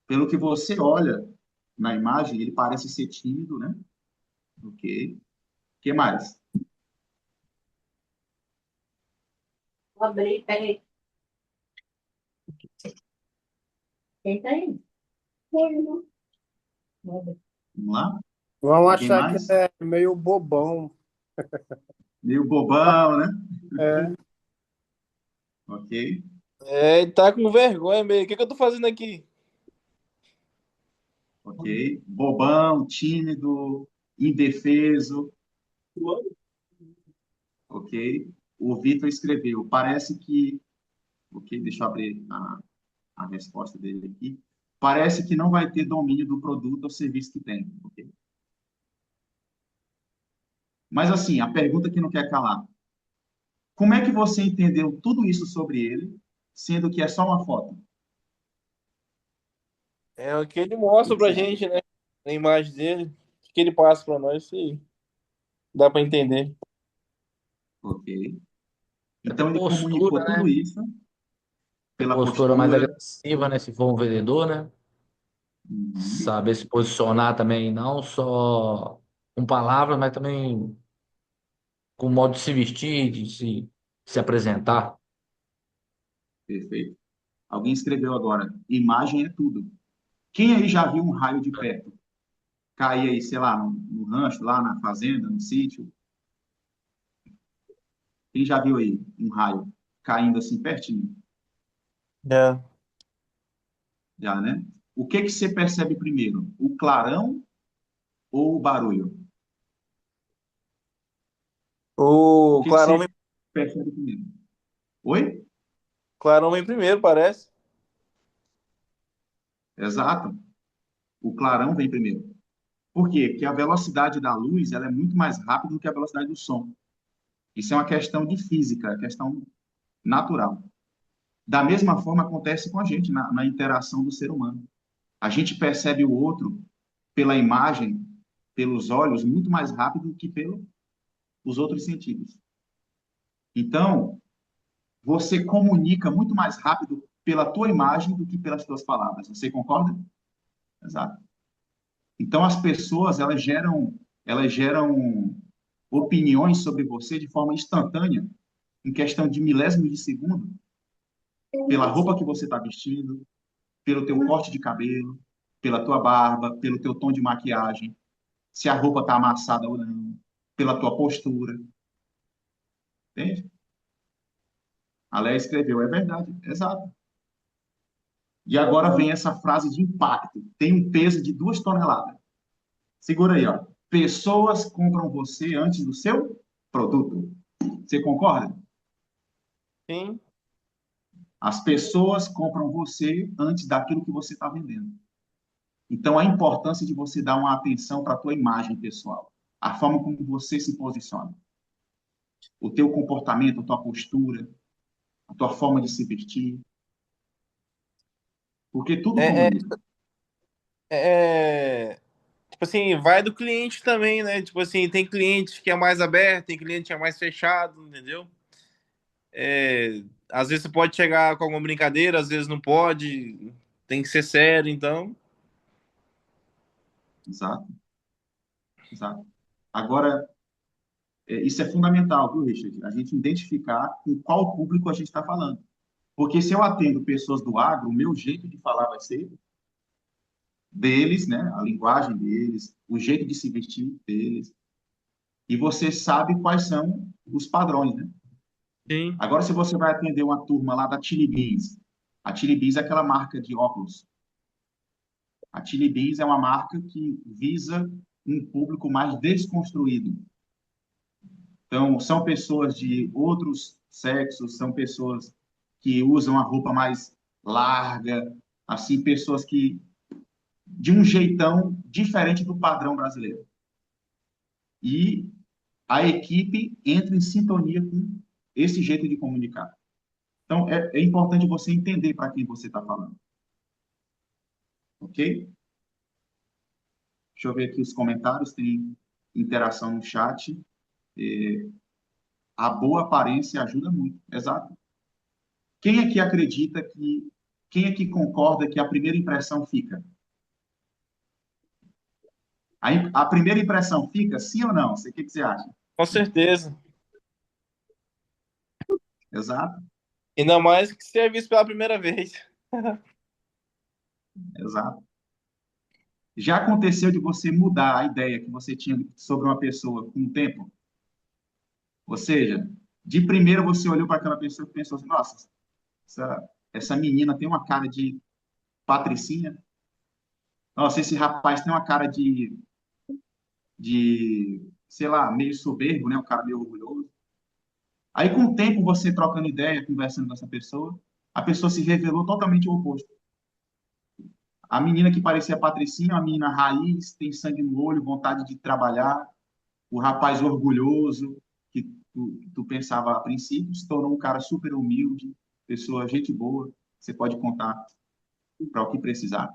Pelo que você olha na imagem, ele parece ser tímido, né? Ok. O que mais? Vou abrir, peraí. Eita aí. Não. Vamos lá? Vão Alguém achar que ele mais? é meio bobão. Meio bobão, né? É, Ok. É, ele tá com vergonha meio. O que que eu tô fazendo aqui? Ok. Bobão, tímido, indefeso. Ok. O Vitor escreveu. Parece que. Ok, deixa eu abrir a resposta dele aqui. Parece que não vai ter domínio do produto ou serviço que tem. Ok. Mas assim, a pergunta que não quer calar. Como é que você entendeu tudo isso sobre ele, sendo que é só uma foto? É o que ele O mostra que pra você acha? gente, né? A imagem dele. O que ele passa pra nós, isso aí. Dá pra entender. Ok. Até Então ele postura, comunicou tudo né? isso Ter pela postura mais postura. agressiva, né? Se for um vendedor, né? Uhum. Saber se posicionar também, não só com palavras, mas também com o modo de se vestir, de se apresentar. Perfeito. Alguém escreveu agora, imagem é tudo. Quem aí já viu um raio de perto? Cair aí, sei lá, no rancho, lá na fazenda, no sítio? Quem já viu aí um raio caindo assim pertinho? É. Já, né? O que que você percebe primeiro? O clarão ou o barulho? O O que que Clarão você vem, percebe primeiro? Oi? Clarão vem primeiro, parece. Exato. O clarão vem primeiro. Por quê? Porque a velocidade da luz ela é muito mais rápida do que a velocidade do som. Isso é uma questão de física, é questão natural. Da mesma forma acontece com a gente na interação do ser humano. A gente percebe o outro pela imagem, pelos olhos, muito mais rápido que pelo os outros sentidos. Então, você comunica muito mais rápido pela tua imagem do que pelas tuas palavras. Você concorda? Exato. Então, as pessoas, elas geram opiniões sobre você de forma instantânea, em questão de milésimos de segundo, pela roupa que você está vestindo, pelo teu corte de cabelo, pela tua barba, pelo teu tom de maquiagem, se a roupa está amassada ou não, pela tua postura. Entende? A Léa escreveu, é verdade, exato. E agora vem essa frase de impacto. Tem um peso de 2 toneladas. Segura aí, ó. Pessoas compram você antes do seu produto. Você concorda? Sim. As pessoas compram você antes daquilo que você está vendendo. Então, a importância de você dar uma atenção para a tua imagem pessoal, a forma como você se posiciona, o teu comportamento, a tua postura, a tua forma de se vestir, porque tudo É, comunica. é, tipo assim, vai do cliente também, né? Tipo assim, tem cliente que é mais aberto, tem cliente que é mais fechado, entendeu? É, às vezes você pode chegar com alguma brincadeira, às vezes não pode, tem que ser sério, então. Exato, exato. Agora, isso é fundamental, viu, Richard? A gente identificar com qual público a gente está falando. Porque se eu atendo pessoas do agro, o meu jeito de falar vai ser deles, né? A linguagem deles, o jeito de se vestir deles. E você sabe quais são os padrões, né? Sim. Agora, se você vai atender uma turma lá da Chili Beans, a Chili Beans é aquela marca de óculos. A Chili Beans é uma marca que visa um público mais desconstruído. Então, são pessoas de outros sexos, são pessoas que usam a roupa mais larga, assim, pessoas que de um jeitão diferente do padrão brasileiro. E a equipe entra em sintonia com esse jeito de comunicar. Então, é importante você entender para quem você está falando. Ok? Deixa eu ver aqui os comentários, tem interação no chat. A boa aparência ajuda muito, exato. Quem aqui acredita que, quem aqui concorda que a primeira impressão fica? A primeira impressão fica, sim ou não? O que você acha? Com certeza. Exato, Ainda mais que você é visto pela primeira vez. exato. Já aconteceu de você mudar a ideia que você tinha sobre uma pessoa com o tempo? Ou seja, de primeira você olhou para aquela pessoa e pensou assim, nossa, essa menina tem uma cara de patricinha. Nossa, esse rapaz tem uma cara sei lá, meio soberbo, né? Um cara meio orgulhoso. Aí, com o tempo, você trocando ideia, conversando com essa pessoa, a pessoa se revelou totalmente o oposto. A menina que parecia patricinha, uma menina raiz, tem sangue no olho, vontade de trabalhar. O rapaz orgulhoso, que tu pensava a princípio, se tornou um cara super humilde, pessoa, gente boa, você pode contar para o que precisar.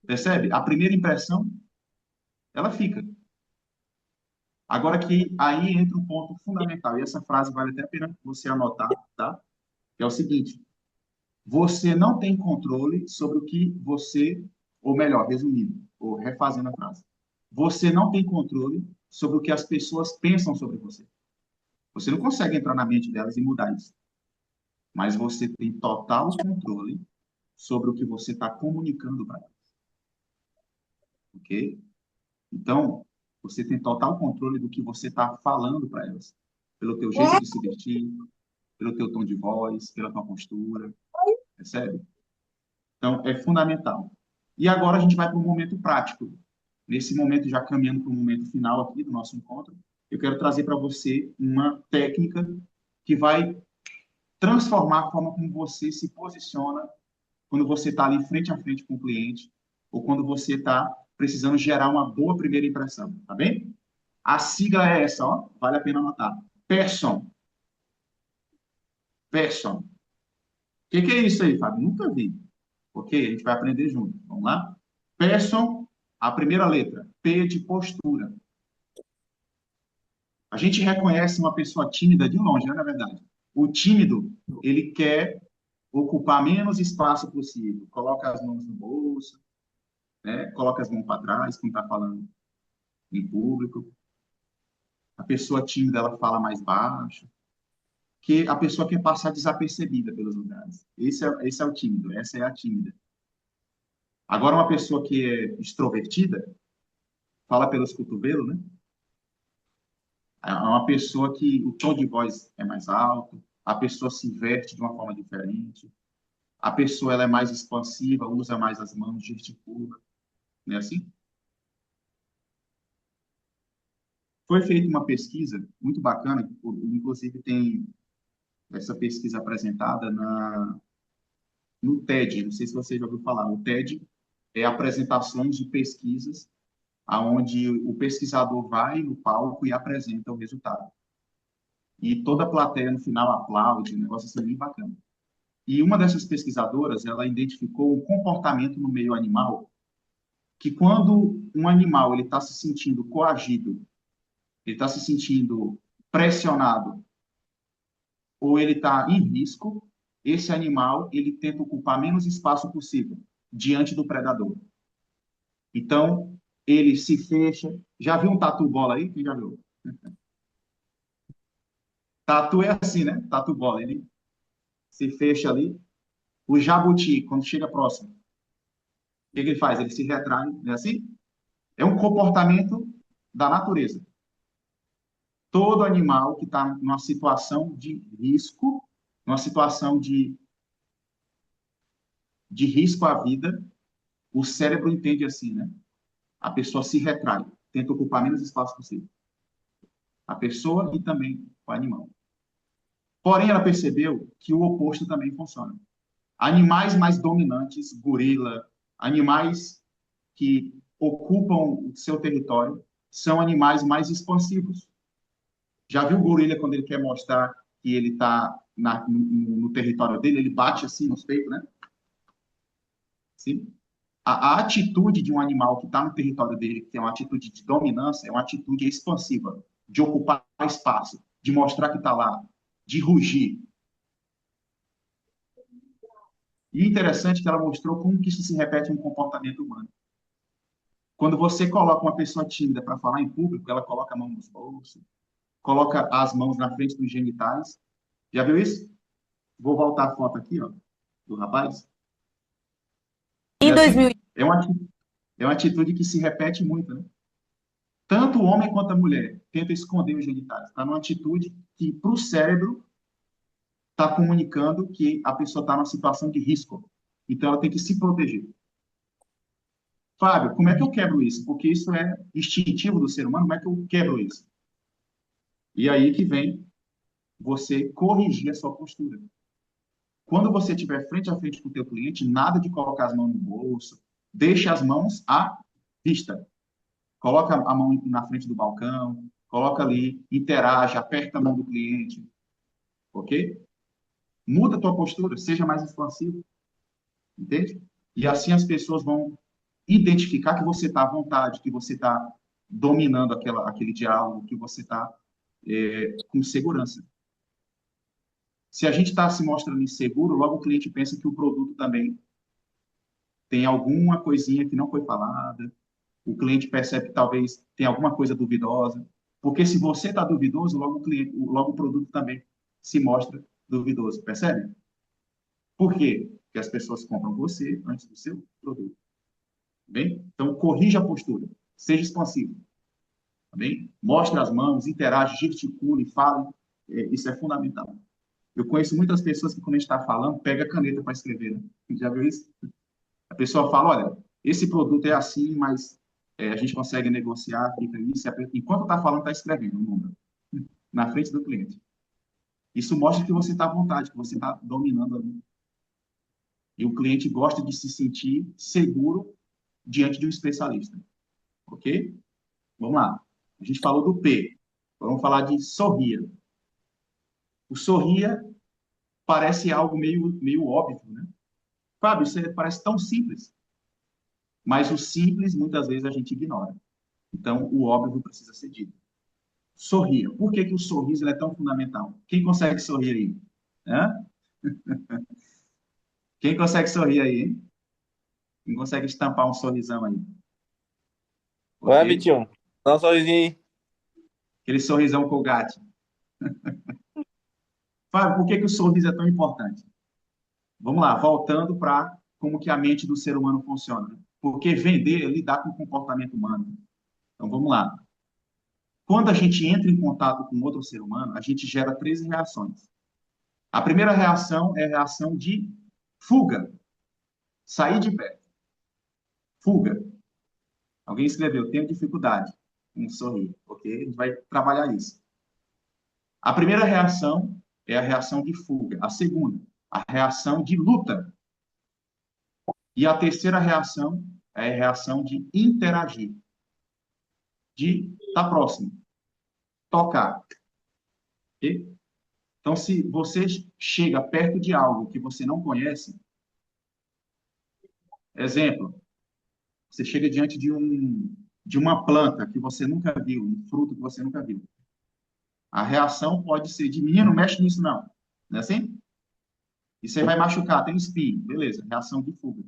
Percebe? A primeira impressão, ela fica. Agora que aí entra um ponto fundamental, e essa frase vale até a pena você anotar, tá? Que é o seguinte: você não tem controle sobre o que você, ou melhor, resumindo, ou refazendo a frase, você não tem controle sobre o que as pessoas pensam sobre você. Você não consegue entrar na mente delas e mudar isso. Mas você tem total controle sobre o que você está comunicando para elas. Ok? Então, você tem total controle do que você está falando para elas. Pelo teu jeito de se vestir, pelo teu tom de voz, pela tua postura. Percebe? Então, é fundamental. E agora a gente vai para um momento prático. Nesse momento, já caminhando para o momento final aqui do nosso encontro, eu quero trazer para você uma técnica que vai transformar a forma como você se posiciona quando você está ali frente a frente com o cliente ou quando você está precisando gerar uma boa primeira impressão, tá bem? A sigla é essa, ó, vale a pena anotar. Person. Person. O que é isso aí, Fábio? Nunca vi. Ok? A gente vai aprender junto. Vamos lá? Person, a primeira letra. P de postura. A gente reconhece uma pessoa tímida de longe, né, na verdade. O tímido, ele quer ocupar menos espaço possível. Coloca as mãos no bolso, né? Coloca as mãos para trás quando está falando em público. A pessoa tímida, ela fala mais baixo, que a pessoa quer passar desapercebida pelos lugares. Esse é o tímido, essa é a tímida. Agora, uma pessoa que é extrovertida, fala pelos cotovelos, né? É uma pessoa que o tom de voz é mais alto, a pessoa se veste de uma forma diferente, a pessoa ela é mais expansiva, usa mais as mãos, gesticula, não é assim? Foi feita uma pesquisa muito bacana, inclusive tem essa pesquisa apresentada no TED, não sei se você já ouviu falar. O TED é apresentações de pesquisas aonde o pesquisador vai no palco e apresenta o resultado. E toda a plateia no final aplaude, um negócio assim bem bacana. E uma dessas pesquisadoras, ela identificou um comportamento no meio animal que quando um animal ele está se sentindo coagido, ele está se sentindo pressionado ou ele está em risco, esse animal ele tenta ocupar menos espaço possível diante do predador. Então, ele se fecha. Já viu um tatu-bola aí? Quem já viu? Tatu é assim, né? Tatu-bola. Ele se fecha ali. O jabuti, quando chega próximo, o que ele faz? Ele se retrai, não é assim? É um comportamento da natureza. Todo animal que está numa situação de risco, numa situação de risco à vida, o cérebro entende assim, né? A pessoa se retrai, tenta ocupar menos espaço possível. A pessoa e também o animal. Porém, ela percebeu que o oposto também funciona. Animais mais dominantes, gorila, animais que ocupam o seu território, são animais mais expansivos. Já viu o gorila quando ele quer mostrar que ele está no território dele, ele bate assim nos peitos, né? Sim? A atitude de um animal que está no território dele, que é uma atitude de dominância, é uma atitude expansiva, de ocupar espaço, de mostrar que está lá, de rugir. E interessante que ela mostrou como que isso se repete no comportamento humano. Quando você coloca uma pessoa tímida para falar em público, ela coloca a mão nos bolsos, coloca as mãos na frente dos genitais. Já viu isso? Vou voltar a foto aqui, ó, do rapaz. Em É assim? 2000, É uma atitude que se repete muito, né? Tanto o homem quanto a mulher tenta esconder os genitais. Está numa atitude que, para o cérebro, está comunicando que a pessoa está numa situação de risco. Então, ela tem que se proteger. Fábio, como é que eu quebro isso? Porque isso é instintivo do ser humano, como é que eu quebro isso? E aí que vem você corrigir a sua postura. Quando você estiver frente a frente com o teu cliente, nada de colocar as mãos no bolso, deixe as mãos à vista. Coloca a mão na frente do balcão, coloca ali, interage, aperta a mão do cliente, ok? Muda a tua postura, seja mais expansivo, entende? E assim as pessoas vão identificar que você está à vontade, que você está dominando aquele diálogo, que você está com segurança. Se a gente está se mostrando inseguro, logo o cliente pensa que o produto também tem alguma coisinha que não foi falada, o cliente percebe que talvez tem alguma coisa duvidosa, porque se você está duvidoso, logo o produto também se mostra duvidoso, percebe? Por quê? Porque as pessoas compram você antes do seu produto. Tá bem? Então, corrija a postura, seja expansivo. Tá bem? Mostre as mãos, interage, gesticule, fale. Isso é fundamental. Eu conheço muitas pessoas que, quando a gente está falando, pega a caneta para escrever. Né? Já viu isso? A pessoa fala, olha, esse produto é assim, mas a gente consegue negociar, fica isso. Enquanto está falando, está escrevendo o número na frente do cliente. Isso mostra que você está à vontade, que você está dominando ali. E o cliente gosta de se sentir seguro diante de um especialista. Ok? Vamos lá. A gente falou do P. Vamos falar de sorria. O sorria parece algo meio óbvio, né? Fábio, isso parece tão simples. Mas o simples, muitas vezes, a gente ignora. Então, o óbvio precisa ser dito. Sorria. Por que que o sorriso ele é tão fundamental? Quem consegue sorrir aí? Hã? Quem consegue sorrir aí, hein? Quem consegue estampar um sorrisão aí? Vai, Ok? Vitinho. Dá um sorrisinho aí. Aquele sorrisão Colgate. Fábio, por que que o sorriso é tão importante? Vamos lá, voltando para como que a mente do ser humano funciona, né? Porque vender é lidar com o comportamento humano. Então, vamos lá. Quando a gente entra em contato com outro ser humano, a gente gera três reações. A primeira reação é a reação de fuga, sair de perto. Fuga. Alguém escreveu, tenho dificuldade em sorrir, ok? A gente vai trabalhar isso. A primeira reação é a reação de fuga. A segunda, a reação de luta. E a terceira reação é a reação de interagir, de estar próximo, tocar. Ok? Então, se você chega perto de algo que você não conhece, exemplo, você chega diante de uma planta que você nunca viu, um fruto que você nunca viu. A reação pode ser de menino, não mexe nisso não. Não é assim? E você vai machucar, tem espinho. Beleza, reação de fuga.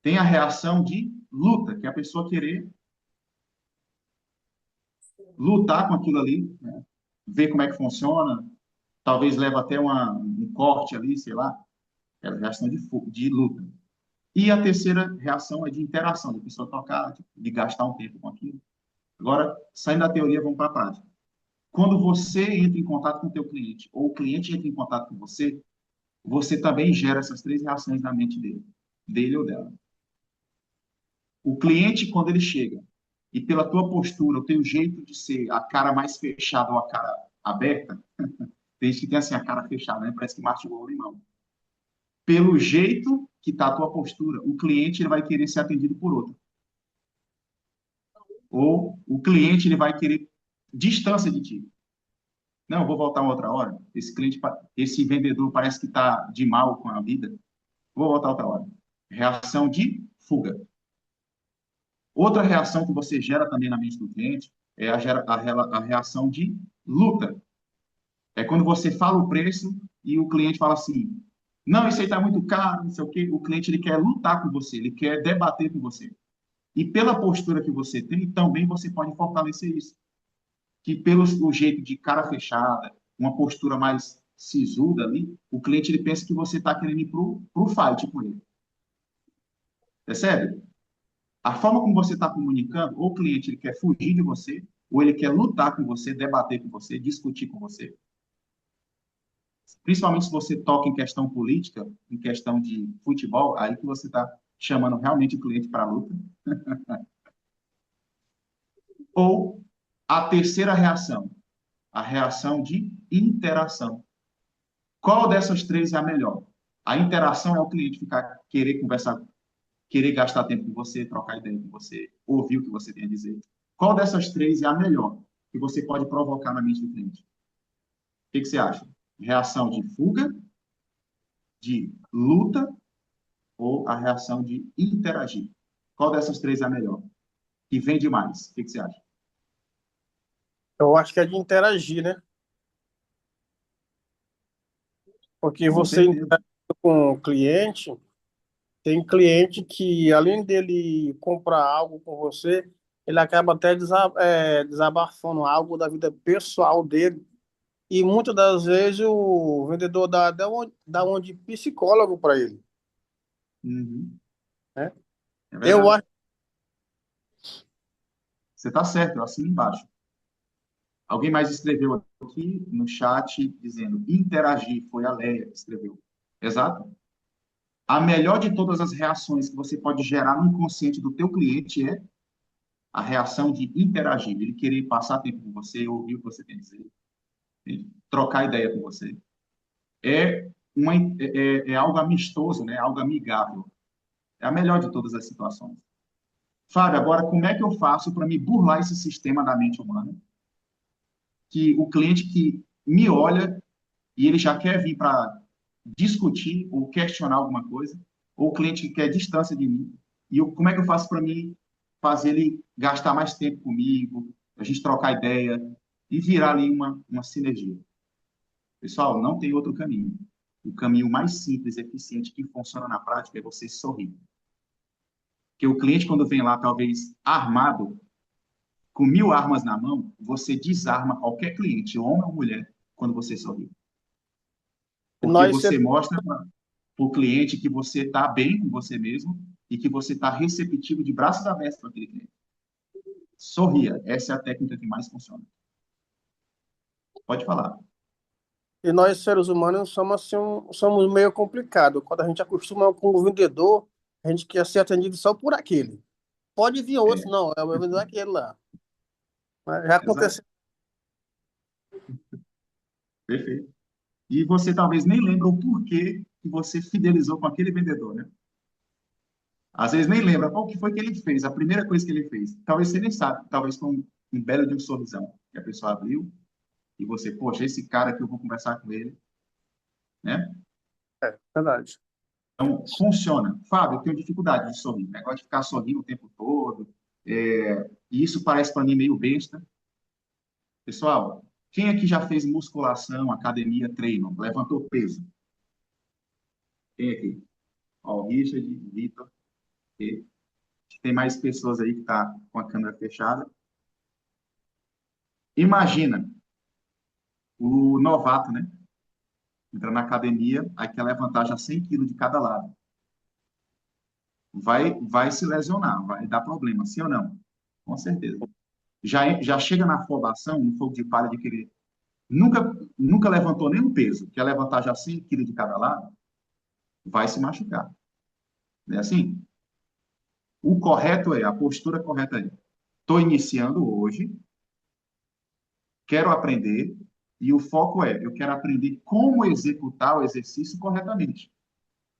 Tem a reação de luta, que é a pessoa querer lutar com aquilo ali, né? Ver como é que funciona, talvez leve até um corte ali, sei lá. É a reação de luta. E a terceira reação é de interação, da pessoa tocar, de gastar um tempo com aquilo. Agora, saindo da teoria, vamos para a prática. Quando você entra em contato com o teu cliente, ou o cliente entra em contato com você, você também gera essas três reações na mente dele ou dela. O cliente, quando ele chega, e pela tua postura, o teu jeito de ser, a cara mais fechada ou a cara aberta, tem gente que tem assim a cara fechada, né? Parece que mastigou o limão. Pelo jeito que está a tua postura, o cliente ele vai querer ser atendido por outro. Ou o cliente ele vai querer distância de ti. Não, vou voltar uma outra hora. Esse cliente, esse vendedor parece que está de mal com a vida. Vou voltar outra hora. Reação de fuga. Outra reação que você gera também na mente do cliente é a reação de luta. É quando você fala o preço e o cliente fala assim, não, isso aí está muito caro, não sei o quê. O cliente ele quer lutar com você, ele quer debater com você. E pela postura que você tem, também você pode fortalecer isso. Que pelo o jeito de cara fechada, uma postura mais sisuda ali, o cliente ele pensa que você está querendo ir pro fight com ele. Percebe? A forma como você está comunicando, ou o cliente ele quer fugir de você, ou ele quer lutar com você, debater com você, discutir com você. Principalmente se você toca em questão política, em questão de futebol, aí que você está chamando realmente o cliente para a luta. Ou a terceira reação, a reação de interação. Qual dessas três é a melhor? A interação é o cliente ficar, querer conversar, querer gastar tempo com você, trocar ideia com você, ouvir o que você tem a dizer. Qual dessas três é a melhor que você pode provocar na mente do cliente? O que você acha? Reação de fuga, de luta ou a reação de interagir? Qual dessas três é a melhor? Que vende mais? O que você acha? Eu acho que é de interagir, né? Porque Com você certeza. interage com o cliente, tem cliente que, além dele comprar algo com você, ele acaba até desabafando algo da vida pessoal dele. E muitas das vezes o vendedor dá um de psicólogo para ele, Uhum. né? É Eu verdade. acho. Você está certo, eu assino embaixo. Alguém mais escreveu aqui no chat dizendo interagir, foi a Leia que escreveu. Exato. A melhor de todas as reações que você pode gerar no inconsciente do teu cliente é a reação de interagir, ele querer passar tempo com você, ouvir o que você tem a dizer, trocar ideia com você. É, é algo amistoso, né? Algo amigável. É a melhor de todas as situações. Fábio, agora como é que eu faço para me burlar esse sistema da mente humana? Que o cliente que me olha e ele já quer vir para discutir ou questionar alguma coisa, ou o cliente que quer distância de mim, e como é que eu faço para mim fazer ele gastar mais tempo comigo, a gente trocar ideia e virar ali uma sinergia. Pessoal, não tem outro caminho. O caminho mais simples e eficiente que funciona na prática é você sorrir. Porque o cliente, quando vem lá, talvez armado, com 1000 armas na mão, você desarma qualquer cliente, homem ou mulher, quando você sorri. E Porque nós, você mostra para o cliente que você está bem com você mesmo e que você está receptivo de braços abertos para aquele cliente. Sorria. Essa é a técnica que mais funciona. Pode falar. e nós seres humanos somos, assim, somos meio complicados. Quando a gente acostuma com o vendedor, a gente quer ser atendido só por aquele. Pode vir outro, É, não, é o meu vendedor aquele lá. Mas já exato. aconteceu. Perfeito. E você talvez nem lembra o porquê que você fidelizou com aquele vendedor, né? Às vezes nem lembra qual que foi que ele fez, a primeira coisa que ele fez. Talvez você nem sabe, talvez foi um belo de um sorrisão que a pessoa abriu e você, poxa, esse cara que eu vou conversar com ele, né? É, verdade. Então, funciona. Fábio, eu tenho dificuldade de sorrir, negócio de ficar sorrindo o tempo todo, e isso parece para mim meio besta. Pessoal, quem aqui já fez musculação, academia, treino, levantou peso? Quem aqui? Ó, o Richard, Vitor, ok? Tem mais pessoas aí que tá com a câmera fechada. Imagina o novato, né? Entra na academia, aí quer levantar já 100 quilos de cada lado. Vai se lesionar, vai dar problema, sim ou não? Com certeza. Já chega na afobação, no fogo de palha de querer. Nunca levantou nenhum peso, quer levantar já 100 quilos de cada lado, vai se machucar. Não é assim? O correto é, a postura correta é, estou iniciando hoje, quero aprender, e o foco é, eu quero aprender como executar o exercício corretamente.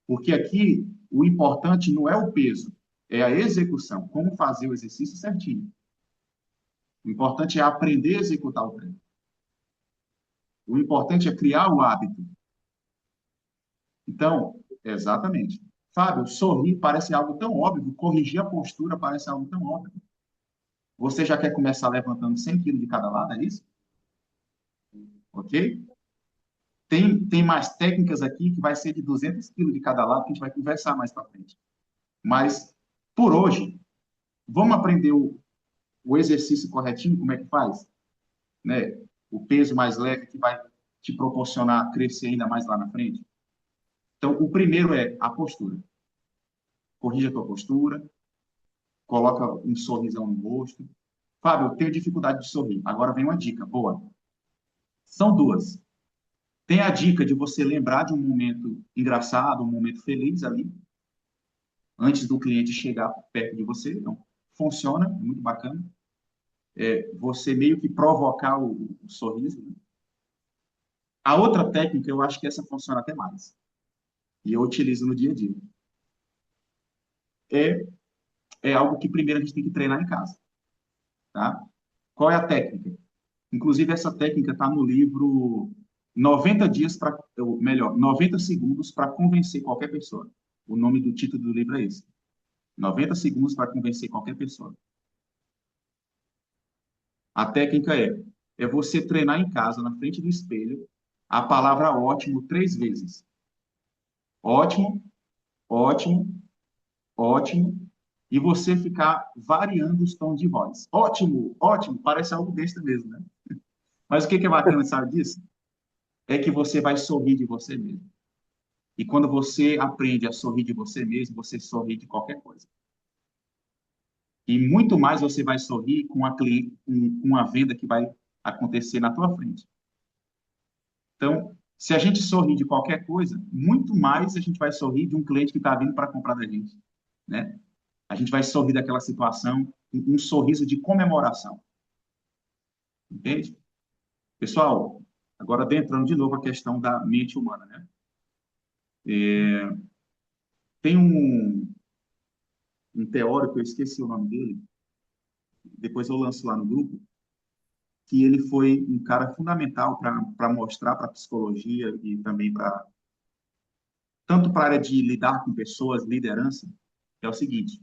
Porque aqui, o importante não é o peso, é a execução, como fazer o exercício certinho. O importante é aprender a executar o treino. O importante é criar o hábito. Então, exatamente. Fábio, sorrir parece algo tão óbvio, corrigir a postura parece algo tão óbvio. Você já quer começar levantando 100 quilos de cada lado, é isso? Ok? Tem mais técnicas aqui que vai ser de 200 quilos de cada lado, que a gente vai conversar mais para frente. Mas, por hoje, vamos aprender o exercício corretinho, como é que faz? Né? O peso mais leve que vai te proporcionar crescer ainda mais lá na frente. Então, o primeiro é a postura. Corrija a tua postura, coloca um sorrisão no rosto. Fábio, eu tenho dificuldade de sorrir. Agora vem uma dica boa. São duas. Tem a dica de você lembrar de um momento engraçado, um momento feliz ali, antes do cliente chegar perto de você. Então, funciona, é muito bacana. Você meio que provocar o sorriso. Né? A outra técnica, eu acho que essa funciona até mais. E eu utilizo no dia a dia. É, é algo que primeiro a gente tem que treinar em casa. Tá? Qual é a técnica? Inclusive, essa técnica está no livro 90 dias para, melhor, 90 segundos para convencer qualquer pessoa. O nome do título do livro é esse. 90 segundos para convencer qualquer pessoa. A técnica é você treinar em casa, na frente do espelho, a palavra ótimo 3 vezes. Ótimo, ótimo, ótimo. E você ficar variando os tons de voz. Ótimo, ótimo, parece algo besta mesmo, né? Mas o que é bacana, sabe disso? É que você vai sorrir de você mesmo. E quando você aprende a sorrir de você mesmo, você sorri de qualquer coisa. E muito mais você vai sorrir com a cliente, com a venda que vai acontecer na tua frente. Então, se a gente sorrir de qualquer coisa, muito mais a gente vai sorrir de um cliente que está vindo para comprar da gente, né? A gente vai sorrir daquela situação, um sorriso de comemoração. Entende? Pessoal, agora adentrando de novo a questão da mente humana, né? Tem um teórico, eu esqueci o nome dele, depois eu lanço lá no grupo, que ele foi um cara fundamental para mostrar para a psicologia e também para tanto para a área de lidar com pessoas, liderança, é o seguinte.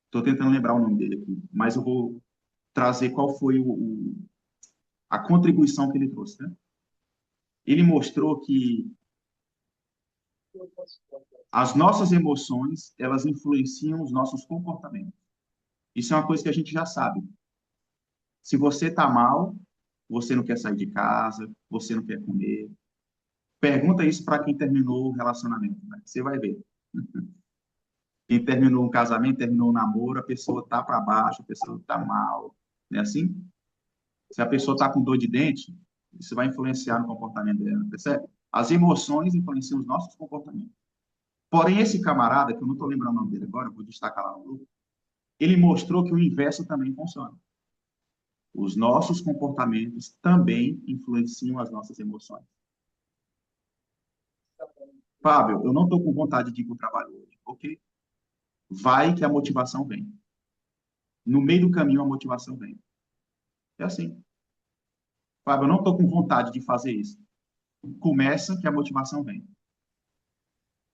Estou tentando lembrar o nome dele aqui, mas eu vou trazer qual foi a contribuição que ele trouxe, né? Ele mostrou que as nossas emoções, elas influenciam os nossos comportamentos. Isso é uma coisa que a gente já sabe. Se você está mal, você não quer sair de casa, você não quer comer. Pergunta isso para quem terminou o relacionamento, né? Você vai ver. Quem terminou um casamento, terminou um namoro, a pessoa está para baixo, a pessoa está mal. Não é assim? Se a pessoa está com dor de dente, isso vai influenciar no comportamento dela, percebe? As emoções influenciam os nossos comportamentos. Porém, esse camarada, que eu não estou lembrando o nome dele agora, eu vou destacar lá no grupo, ele mostrou que o inverso também funciona. Os nossos comportamentos também influenciam as nossas emoções. Fábio, eu não estou com vontade de ir para o trabalho hoje, ok? Vai que a motivação vem. No meio do caminho, a motivação vem. É assim. Fábio, eu não estou com vontade de fazer isso. Começa que a motivação vem.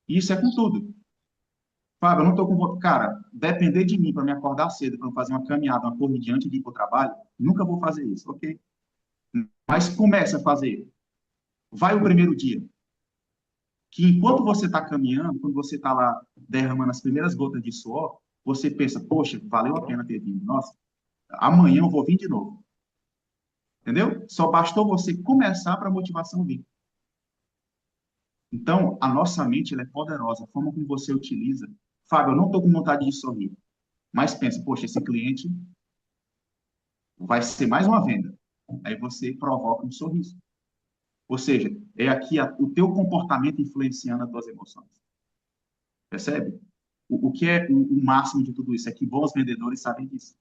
Isso é com tudo. Fábio, eu não estou com vontade. Cara, depender de mim para me acordar cedo, para fazer uma caminhada, uma corrida antes de ir para o trabalho, nunca vou fazer isso, ok? Mas começa a fazer. Vai o primeiro dia. Que enquanto você está caminhando, quando você está lá derramando as primeiras gotas de suor, você pensa, poxa, valeu a pena ter vindo. Nossa, amanhã eu vou vir de novo. Entendeu? Só bastou você começar para a motivação vir. Então, a nossa mente ela é poderosa. A forma como você utiliza. Fábio, eu não estou com vontade de sorrir. Mas pensa, poxa, esse cliente vai ser mais uma venda. Aí você provoca um sorriso. Ou seja, é aqui o teu comportamento influenciando as tuas emoções. Percebe? O que é o máximo de tudo isso? É que bons vendedores sabem disso.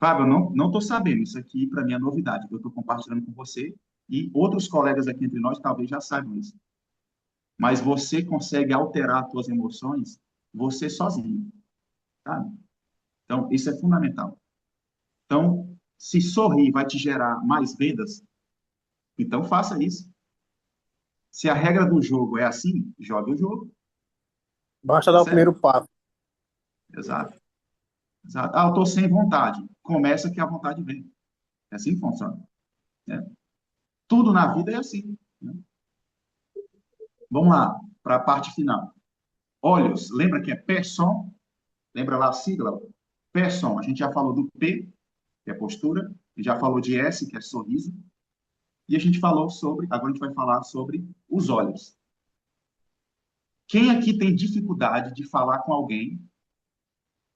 Fábio, eu não estou sabendo. Isso aqui, para mim, é novidade. Que eu estou compartilhando com você. E outros colegas aqui entre nós talvez já saibam isso. Mas você consegue alterar as suas emoções você sozinho. Sabe? Então, isso é fundamental. Então, se sorrir vai te gerar mais vendas, então faça isso. Se a regra do jogo é assim, jogue o jogo. Basta dar o Percebe? primeiro passo. Exato. Exato. Ah, eu estou sem vontade. Começa que a vontade vem. É assim que funciona. Né? Tudo na vida é assim. Né? Vamos lá, para a parte final. Olhos, lembra que é person? Lembra lá a sigla? Person. A gente já falou do P, que é postura. A gente já falou de S, que é sorriso. E a gente falou sobre, agora a gente vai falar sobre os olhos. Quem aqui tem dificuldade de falar com alguém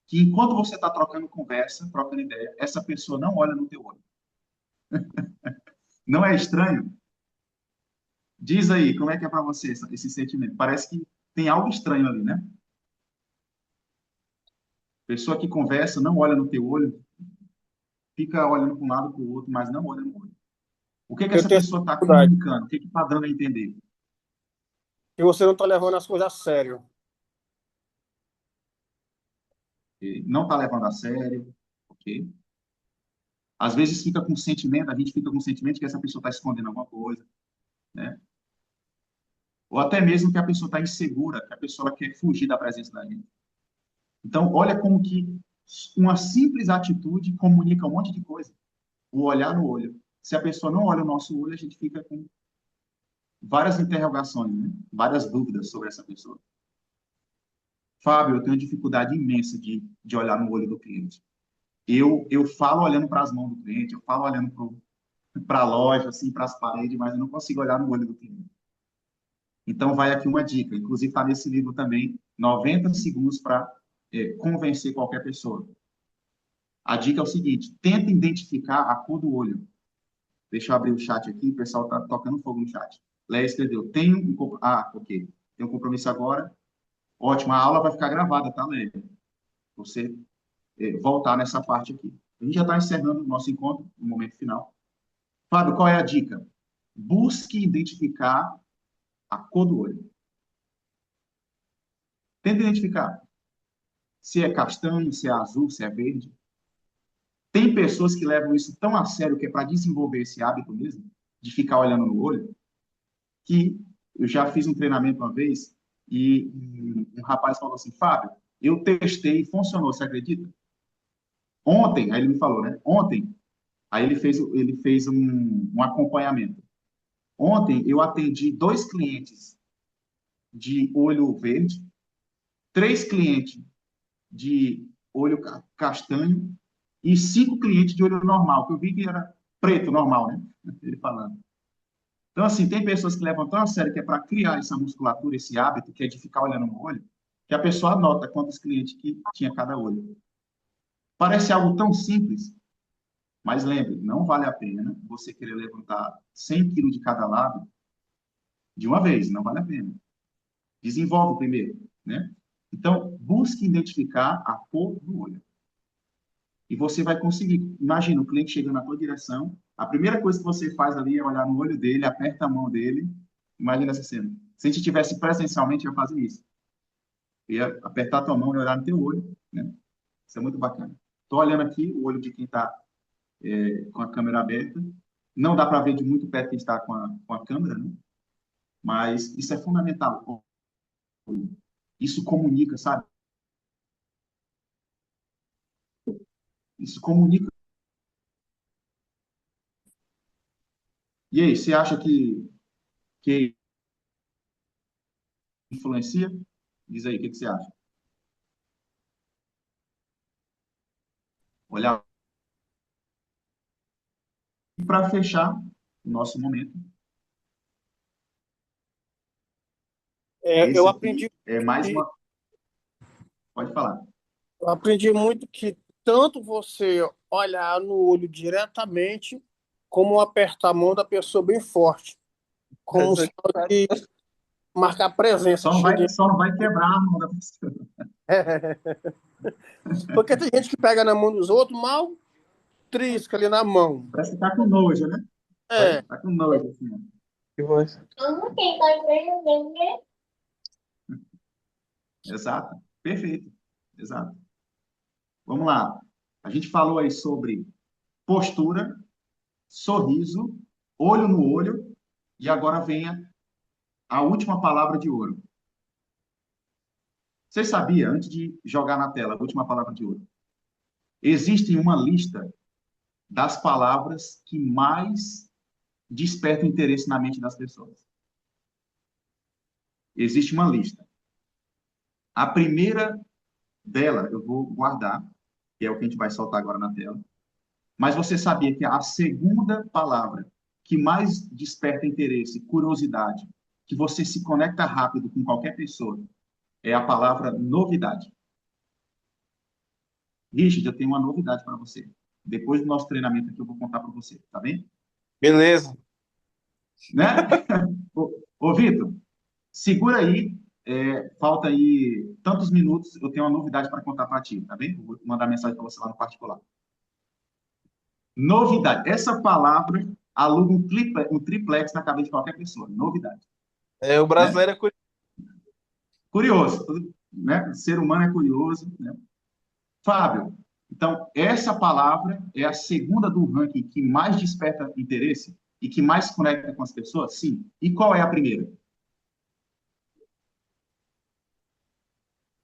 que enquanto você está trocando conversa, trocando ideia, essa pessoa não olha no teu olho? Não é estranho? Diz aí, como é que é para você esse sentimento? Parece que tem algo estranho ali, né? Pessoa que conversa, não olha no teu olho, fica olhando para um lado para o outro, mas não olha no olho. O que que Eu essa tenho essa pessoa está dificuldade. comunicando? O que que está dando a entender? E você não está levando as coisas a sério. Não está levando a sério, ok? Às vezes fica com sentimento, a gente fica com o sentimento que essa pessoa está escondendo alguma coisa, né? Ou até mesmo que a pessoa está insegura, que a pessoa quer fugir da presença da gente. Então, olha como que uma simples atitude comunica um monte de coisa. O olhar no olho. Se a pessoa não olha o nosso olho, a gente fica com várias interrogações, né? Várias dúvidas sobre essa pessoa. Fábio, eu tenho dificuldade imensa de olhar no olho do cliente. Eu falo olhando para as mãos do cliente, eu falo olhando para a loja, assim, para as paredes, mas eu não consigo olhar no olho do cliente. Então, vai aqui uma dica. Inclusive, está nesse livro também, 90 segundos para convencer qualquer pessoa. A dica é o seguinte, tenta identificar a cor do olho. Deixa eu abrir o chat aqui, o pessoal está tocando fogo no chat. Léa escreveu, ok. Tem um compromisso agora. Ótimo, a aula vai ficar gravada, tá, Léa? Você voltar nessa parte aqui. A gente já está encerrando o nosso encontro, no momento final. Fábio, qual é a dica? Busque identificar a cor do olho. Tenta identificar se é castanho, se é azul, se é verde. Tem pessoas que levam isso tão a sério que é para desenvolver esse hábito mesmo, de ficar olhando no olho, que eu já fiz um treinamento uma vez e um rapaz falou assim, Fábio, eu testei e funcionou, você acredita? Ontem, aí ele me falou, né? Ontem, aí ele fez um acompanhamento. Ontem eu atendi 2 clientes de olho verde, 3 clientes de olho castanho e 5 clientes de olho normal, que eu vi que era preto normal, né? Ele falando. Então, assim, tem pessoas que levam tão a sério que é para criar essa musculatura, esse hábito, que é de ficar olhando no olho, que a pessoa anota quantos clientes que tinha cada olho. Parece algo tão simples, mas lembre, não vale a pena você querer levantar 100 quilos de cada lado de uma vez, não vale a pena. Desenvolve primeiro, né? Então, busque identificar a cor do olho. E você vai conseguir. Imagina o cliente chegando na tua direção, a primeira coisa que você faz ali é olhar no olho dele, aperta a mão dele. Imagina essa cena. Se a gente estivesse presencialmente, eu ia fazer isso. Eu ia apertar a tua mão e olhar no teu olho, né? Isso é muito bacana. Estou olhando aqui o olho de quem está com a câmera aberta. Não dá para ver de muito perto quem está com a câmera, né? Mas isso é fundamental. Isso comunica, sabe? Isso comunica. E aí, você acha que influencia? Diz aí, o que você acha? Olhar. E para fechar o nosso momento, Eu esse aprendi aqui é mais que uma. Pode falar. eu aprendi muito que tanto você olhar no olho diretamente, como apertar a mão da pessoa bem forte, como Essa se de marcar presença. Cheguei. Só não vai quebrar a mão da pessoa. Porque tem gente que pega na mão dos outros, mal trisca ali na mão. Parece que tá com nojo, né? É, Tá com nojo, assim. Ó. que voz. Exato. Perfeito. Exato. Vamos lá. A gente falou aí sobre postura, sorriso, olho no olho, e agora vem a última palavra de ouro. Você sabia, antes de jogar na tela, a última palavra de ouro, existe uma lista das palavras que mais despertam interesse na mente das pessoas. Existe uma lista. A primeira dela eu vou guardar, que é o que a gente vai soltar agora na tela. Mas você sabia que a segunda palavra que mais desperta interesse, curiosidade, que você se conecta rápido com qualquer pessoa, é a palavra novidade. Richard, eu tenho uma novidade para você. Depois do nosso treinamento aqui, eu vou contar para você, tá bem? Beleza. Né? Ô, Vitor, segura aí. Falta aí tantos minutos, eu tenho uma novidade para contar para ti, tá bem? Eu vou mandar mensagem para você lá no particular. Novidade. Essa palavra aluga um triplex na cabeça de qualquer pessoa. Novidade. O Né? brasileiro é Curioso. Né? O ser humano é curioso. Né? Fábio, então, essa palavra é a segunda do ranking que mais desperta interesse e que mais se conecta com as pessoas? Sim. E qual é a primeira?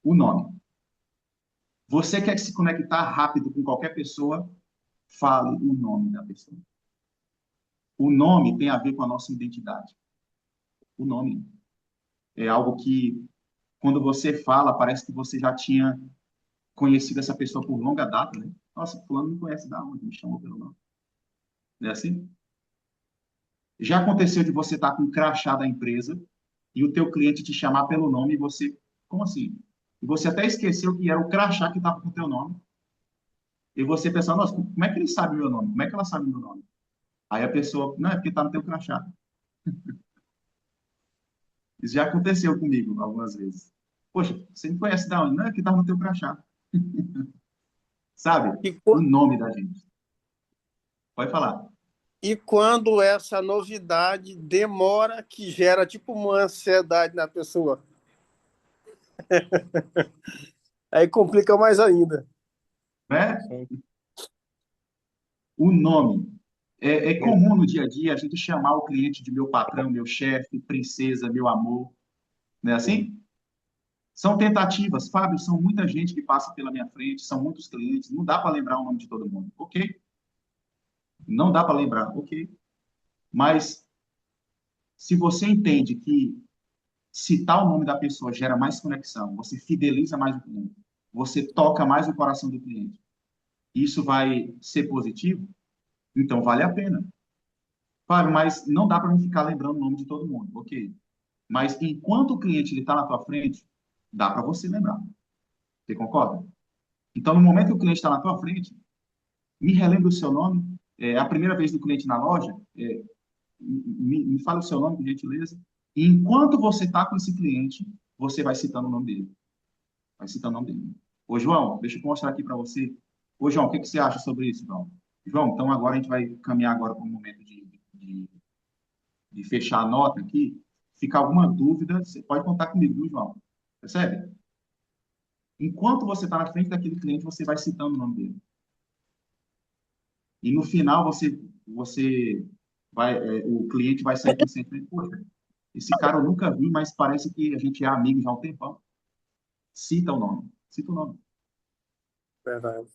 O nome. Você quer se conectar rápido com qualquer pessoa? Fale o nome da pessoa. O nome tem a ver com a nossa identidade. O nome é algo que, quando você fala, parece que você já tinha conhecido essa pessoa por longa data, né? Nossa, fulano me conhece da onde? Me chamou pelo nome. Não é assim? Já aconteceu de você estar com um crachá da empresa e o teu cliente te chamar pelo nome e você, como assim? E você até esqueceu que era o crachá que estava com o teu nome. E você pensar, nossa, como é que ele sabe o meu nome? Como é que ela sabe o meu nome? Aí a pessoa, não, é porque está no teu crachá. Isso já aconteceu comigo algumas vezes. Poxa, você me conhece da onde? Não, é que estava no teu crachá. Sabe? e, O nome da gente. Pode falar. e quando essa novidade demora, que gera tipo uma ansiedade na pessoa. Aí complica mais ainda. Né? O nome. É comum no dia a dia a gente chamar o cliente de meu patrão, meu chefe, princesa, meu amor. Não é assim? São tentativas, Fábio, são muita gente que passa pela minha frente, são muitos clientes, não dá para lembrar o nome de todo mundo, ok? Não dá para lembrar, ok? Mas se você entende que citar o nome da pessoa gera mais conexão, você fideliza mais o cliente, você toca mais o coração do cliente, isso vai ser positivo, então vale a pena. Fábio, mas não dá para mim ficar lembrando o nome de todo mundo, ok? Mas enquanto o cliente está na tua frente, dá para você lembrar. Você concorda? Então, no momento que o cliente está na tua frente, me relembre o seu nome. É a primeira vez do cliente na loja, me fala o seu nome, por gentileza. E enquanto você está com esse cliente, você vai citando o nome dele. Vai citando o nome dele. Ô, João, deixa eu mostrar aqui para você. Ô, João, o que você acha sobre isso, João? João, então agora a gente vai caminhar agora para um momento de fechar a nota aqui. Se ficar alguma dúvida, você pode contar comigo, viu, João? Percebe? Enquanto você está na frente daquele cliente, você vai citando o nome dele. E no final, o cliente vai sair com o sentimento, poxa, esse cara eu nunca vi, mas parece que a gente é amigo já há um tempão. Cita o nome. Cita o nome. Verdade.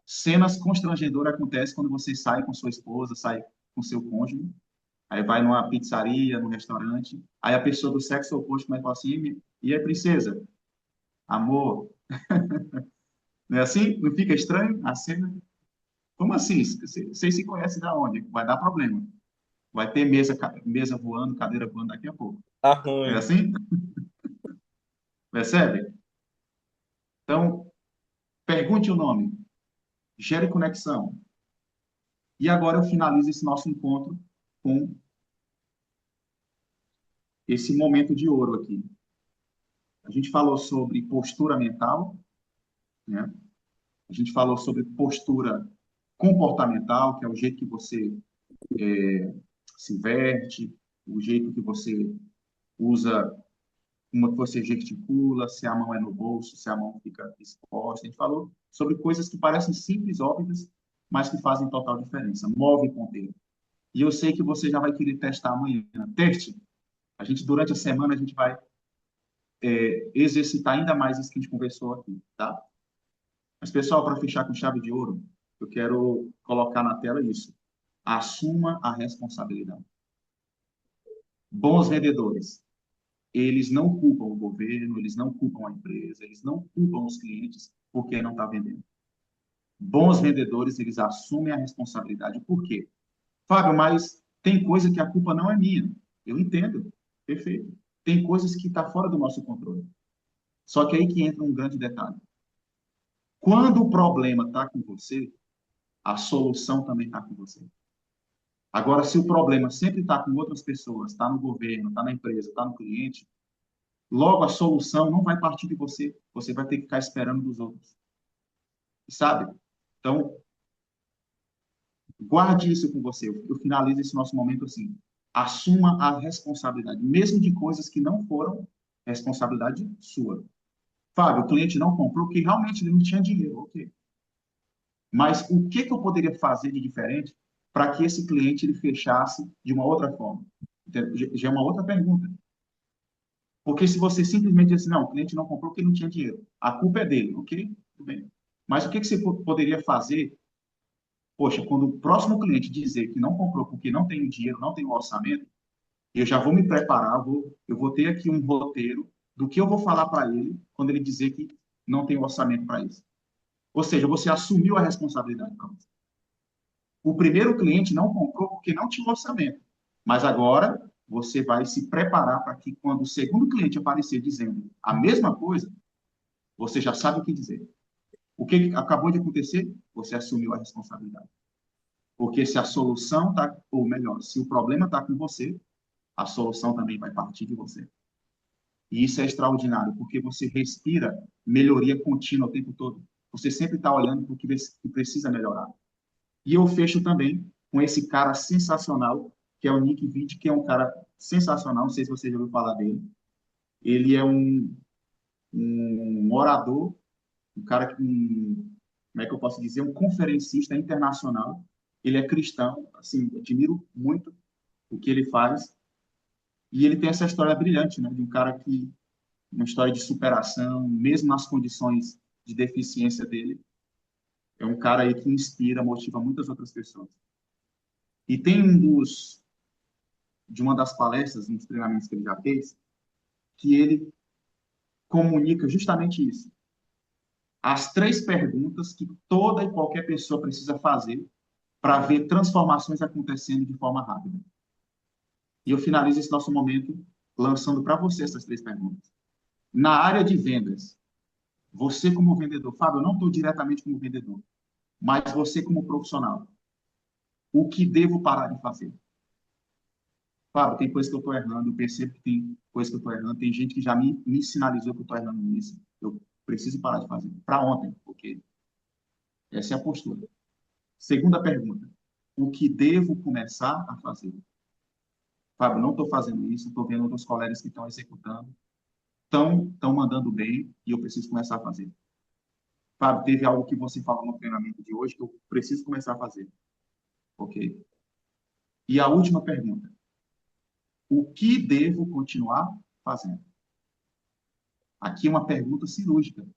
Cenas constrangedoras acontecem quando você sai com sua esposa, sai com seu cônjuge, aí vai numa pizzaria, num restaurante, aí a pessoa do sexo oposto começa a falar assim, e aí, princesa? Amor? Não é assim? Não fica estranho a cena? Como assim? Vocês se conhecem da onde? Vai dar problema. Vai ter mesa voando, cadeira voando daqui a pouco. É Arranha. assim? Percebe? Então, pergunte o nome, gere conexão. E agora eu finalizo esse nosso encontro com esse momento de ouro aqui. A gente falou sobre postura mental, né? A gente falou sobre postura comportamental, que é o jeito que você se veste, o jeito que você usa, como que você gesticula, se a mão é no bolso, se a mão fica exposta. A gente falou sobre coisas que parecem simples, óbvias, mas que fazem total diferença. Move ponteiro. E eu sei que você já vai querer testar amanhã. Teste. Durante a semana, a gente vai exercitar ainda mais isso que a gente conversou aqui, tá? Mas, pessoal, para fechar com chave de ouro, eu quero colocar na tela isso. Assuma a responsabilidade. Bons vendedores, eles não culpam o governo, eles não culpam a empresa, eles não culpam os clientes porque não está vendendo. Bons vendedores, eles assumem a responsabilidade. Por quê? Fábio, mas tem coisa que a culpa não é minha. Eu entendo. Perfeito. Tem coisas que estão fora do nosso controle. Só que aí que entra um grande detalhe. Quando o problema está com você, a solução também está com você. Agora, se o problema sempre está com outras pessoas, está no governo, está na empresa, está no cliente, logo a solução não vai partir de você. Você vai ter que ficar esperando dos outros. Sabe? Então, guarde isso com você. Eu finalizo esse nosso momento assim. Assuma a responsabilidade, mesmo de coisas que não foram responsabilidade sua. Fábio, o cliente não comprou porque realmente ele não tinha dinheiro, ok. Mas o que eu poderia fazer de diferente para que esse cliente ele fechasse de uma outra forma? Já é uma outra pergunta. Porque se você simplesmente diz assim, não, o cliente não comprou porque não tinha dinheiro, a culpa é dele, ok? Tudo bem. Mas o que você poderia fazer? Poxa, quando o próximo cliente dizer que não comprou porque não tem o dinheiro, não tem o orçamento, eu já vou me preparar, eu vou ter aqui um roteiro do que eu vou falar para ele quando ele dizer que não tem orçamento para isso. Ou seja, você assumiu a responsabilidade para você. O primeiro cliente não comprou porque não tinha orçamento. Mas agora você vai se preparar para que quando o segundo cliente aparecer dizendo a mesma coisa, você já sabe o que dizer. O que acabou de acontecer? Você assumiu a responsabilidade. Porque se a solução está, ou melhor, se o problema está com você, a solução também vai partir de você. E isso é extraordinário, porque você respira melhoria contínua o tempo todo. Você sempre está olhando para o que precisa melhorar. E eu fecho também com esse cara sensacional, que é o Nick Witt, que é um cara sensacional, não sei se você já ouviu falar dele. Ele é um orador, um cara que, como é que eu posso dizer, um conferencista internacional. Ele é cristão, assim, admiro muito o que ele faz. E ele tem essa história brilhante, né, de um cara que uma história de superação, mesmo nas condições de deficiência dele. É um cara aí que inspira, motiva muitas outras pessoas. E tem de uma das palestras, um dos treinamentos que ele já fez, que ele comunica justamente isso. As 3 perguntas que toda e qualquer pessoa precisa fazer para ver transformações acontecendo de forma rápida. E eu finalizo esse nosso momento lançando para você essas 3 perguntas. Na área de vendas, você como vendedor, Fábio, eu não estou diretamente como vendedor, mas você como profissional, o que devo parar de fazer? Fábio, tem coisa que eu estou errando, eu percebo que tem coisa que eu estou errando, tem gente que já me sinalizou que eu estou errando nisso, eu preciso parar de fazer. Para ontem, porque essa é a postura. Segunda pergunta, o que devo começar a fazer? Fábio, não estou fazendo isso, estou vendo outros colegas que estão executando, estão mandando bem e eu preciso começar a fazer. Fábio, teve algo que você falou no treinamento de hoje que eu preciso começar a fazer. Ok? E a última pergunta, o que devo continuar fazendo? Aqui é uma pergunta cirúrgica.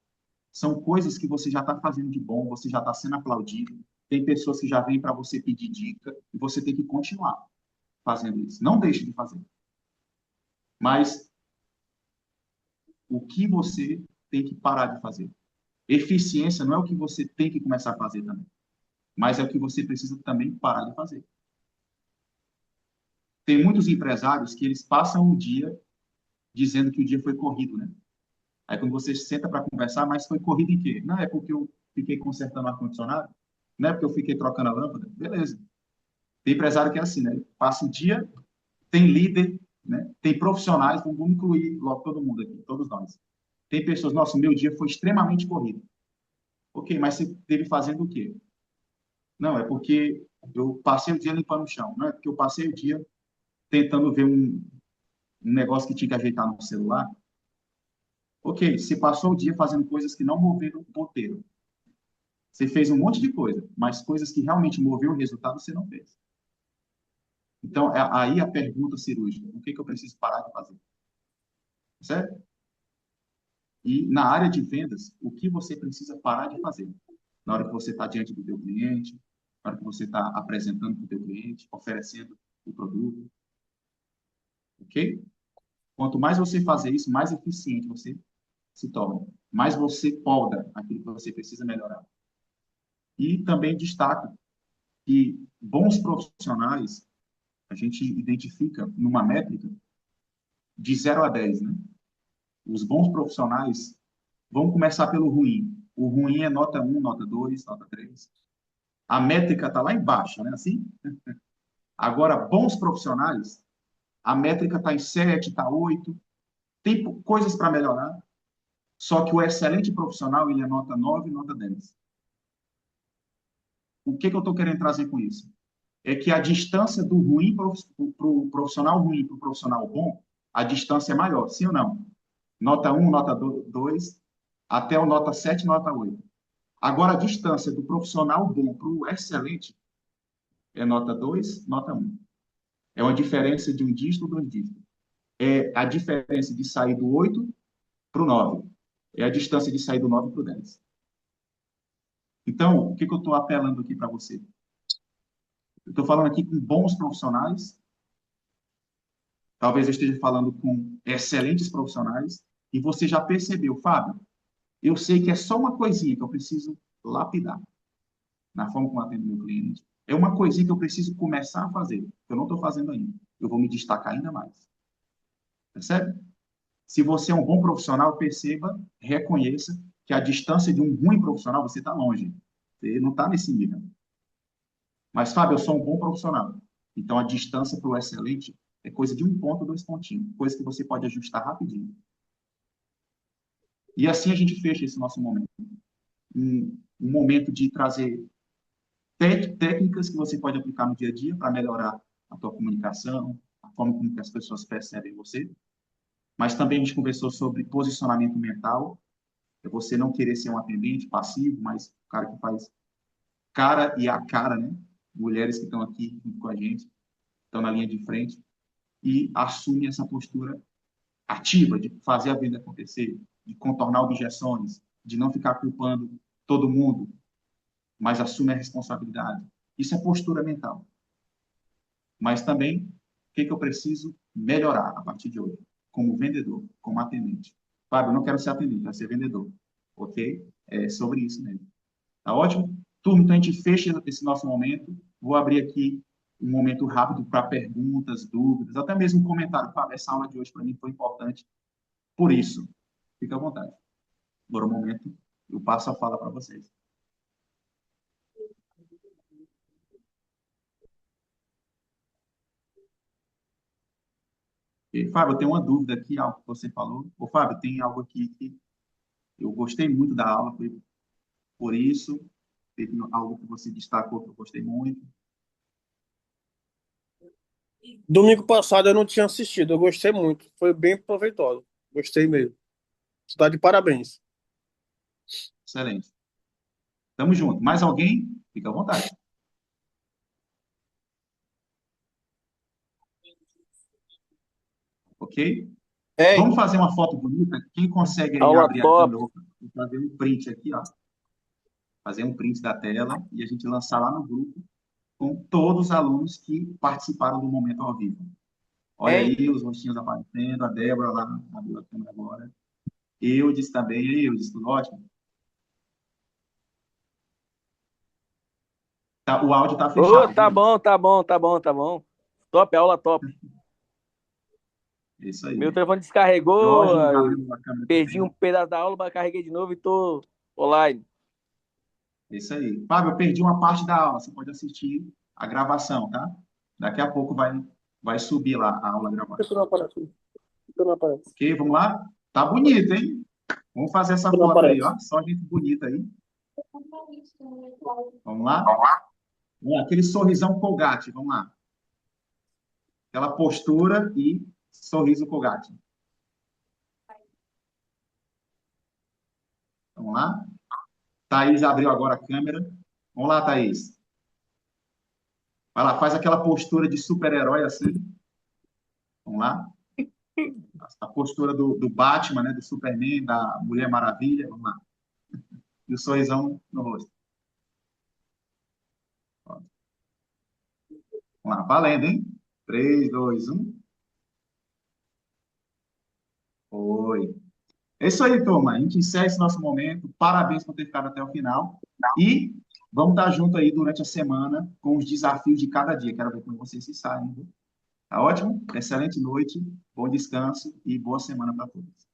São coisas que você já está fazendo de bom, você já está sendo aplaudido, tem pessoas que já vêm para você pedir dica e você tem que continuar fazendo isso. Não deixe de fazer. Mas o que você tem que parar de fazer? Eficiência não é o que você tem que começar a fazer também, mas é o que você precisa também parar de fazer. Tem muitos empresários que eles passam o dia dizendo que o dia foi corrido, né? Aí quando você senta para conversar, mas foi corrido em quê? Não, é porque eu fiquei consertando o ar-condicionado, não é porque eu fiquei trocando a lâmpada, beleza. Tem empresário que é assim, né? Passa o dia, tem líder, né? Tem profissionais, vamos incluir logo todo mundo aqui, todos nós. Tem pessoas, nossa, o meu dia foi extremamente corrido. Ok, mas você teve fazendo o quê? Não, é porque eu passei o dia limpando o chão. Não é porque eu passei o dia tentando ver um negócio que tinha que ajeitar no celular. Ok, você passou o dia fazendo coisas que não moveram o ponteiro. Você fez um monte de coisa, mas coisas que realmente moveram o resultado você não fez. Então, aí a pergunta cirúrgica: o que eu preciso parar de fazer? Certo? E na área de vendas, o que você precisa parar de fazer? Na hora que você está diante do teu cliente, na hora que você está apresentando para o teu cliente, oferecendo o produto. Ok? Quanto mais você fazer isso, mais eficiente você se torna. Mais você poda aquilo que você precisa melhorar. E também destaco que bons profissionais, a gente identifica numa métrica de 0 a 10, né? Os bons profissionais vão começar pelo ruim. O ruim é nota 1, nota 2, nota 3. A métrica está lá embaixo, né? Assim? Agora, bons profissionais, a métrica está em 7, está 8. Tem coisas para melhorar. Só que o excelente profissional, ele é nota 9, nota 10. O que eu estou querendo trazer com isso? É que a distância do ruim para o profissional ruim para o profissional bom, a distância é maior, sim ou não? Nota 1, nota 2, até o nota 7, nota 8. Agora, a distância do profissional bom para o excelente é nota 2, nota 1. É uma diferença de um dígito, 2 dígitos. É a diferença de sair do 8 para o 9. É a distância de sair do 9 para o 10. Então, o que eu estou apelando aqui para você? Eu estou falando aqui com bons profissionais, talvez eu esteja falando com excelentes profissionais, e você já percebeu, Fábio, eu sei que é só uma coisinha que eu preciso lapidar na forma como eu atendo meu cliente. É uma coisinha que eu preciso começar a fazer, que eu não estou fazendo ainda. Eu vou me destacar ainda mais. Percebe? Se você é um bom profissional, perceba, reconheça que a distância de um ruim profissional, você está longe. Você não está nesse nível. Mas, Fábio, eu sou um bom profissional. Então, a distância para o excelente é coisa de 1 ponto, 2 pontinhos. Coisa que você pode ajustar rapidinho. E assim a gente fecha esse nosso momento. Um momento de trazer técnicas que você pode aplicar no dia a dia para melhorar a tua comunicação, a forma como que as pessoas percebem você. Mas também a gente conversou sobre posicionamento mental. É você não querer ser um atendente passivo, mas o cara que faz cara e a cara, né? Mulheres que estão aqui junto com a gente, estão na linha de frente, e assume essa postura ativa de fazer a venda acontecer, de contornar objeções, de não ficar culpando todo mundo, mas assume a responsabilidade. Isso é postura mental. Mas também, o que eu preciso melhorar a partir de hoje? Como vendedor, como atendente. Fábio, eu não quero ser atendente, quero ser vendedor. Ok? É sobre isso mesmo. Tá ótimo? Turma, então a gente fecha esse nosso momento. Vou abrir aqui um momento rápido para perguntas, dúvidas, até mesmo um comentário. Fábio, essa aula de hoje para mim foi importante por isso. Fica à vontade. Agora, um momento, eu passo a fala para vocês. E, Fábio, eu tenho uma dúvida aqui, algo que você falou. Ô, Fábio, tem algo aqui que eu gostei muito da aula, foi por isso. Teve algo que você destacou que eu gostei muito. Domingo passado eu não tinha assistido, eu gostei muito. Foi bem proveitoso. Gostei mesmo. Você está de parabéns. Excelente. Tamo junto. Mais alguém? Fica à vontade. Ok? Ei, Vamos fazer uma foto bonita? Quem consegue aí aula abrir a top. câmera? Vou fazer um print aqui, ó. Fazer um print da tela e a gente lançar lá no grupo com todos os alunos que participaram do momento ao vivo. Olha Hein? aí os rostinhos aparecendo, a Débora lá abriu a câmera agora. Eudes também, Eudes, tudo ótimo? Tá, o áudio está Ô, fechado, tá viu? bom, tá bom, tá bom, tá bom. Top, aula top. É isso aí. Meu telefone descarregou, Jorge abriu a câmera perdi um também. pedaço da aula, mas carreguei de novo e tô online. É isso aí. Fábio, eu perdi uma parte da aula. Você pode assistir a gravação, tá? Daqui a pouco vai subir lá a aula gravada. Isso não aparece. Isso não aparece. Ok, vamos lá? Tá bonito, hein? Vamos fazer essa Isso não foto aí, aparece. ó. Só gente bonita aí. Vamos lá? Vamos lá. Aquele sorrisão Colgate, vamos lá. Aquela postura e sorriso Colgate. Vamos lá? Thaís abriu agora a câmera. Vamos lá, Thaís. Vai lá, faz aquela postura de super-herói assim. Vamos lá? A postura do Batman, né? Do Superman, da Mulher Maravilha. Vamos lá. E o sorrisão no rosto. Vamos lá, valendo, hein? 3, 2, 1. Oi. É isso aí, turma. A gente encerra esse nosso momento. Parabéns por ter ficado até o final. E vamos estar junto aí durante a semana com os desafios de cada dia. Quero ver como vocês se saem. Viu? Tá ótimo? Excelente noite, bom descanso e boa semana para todos.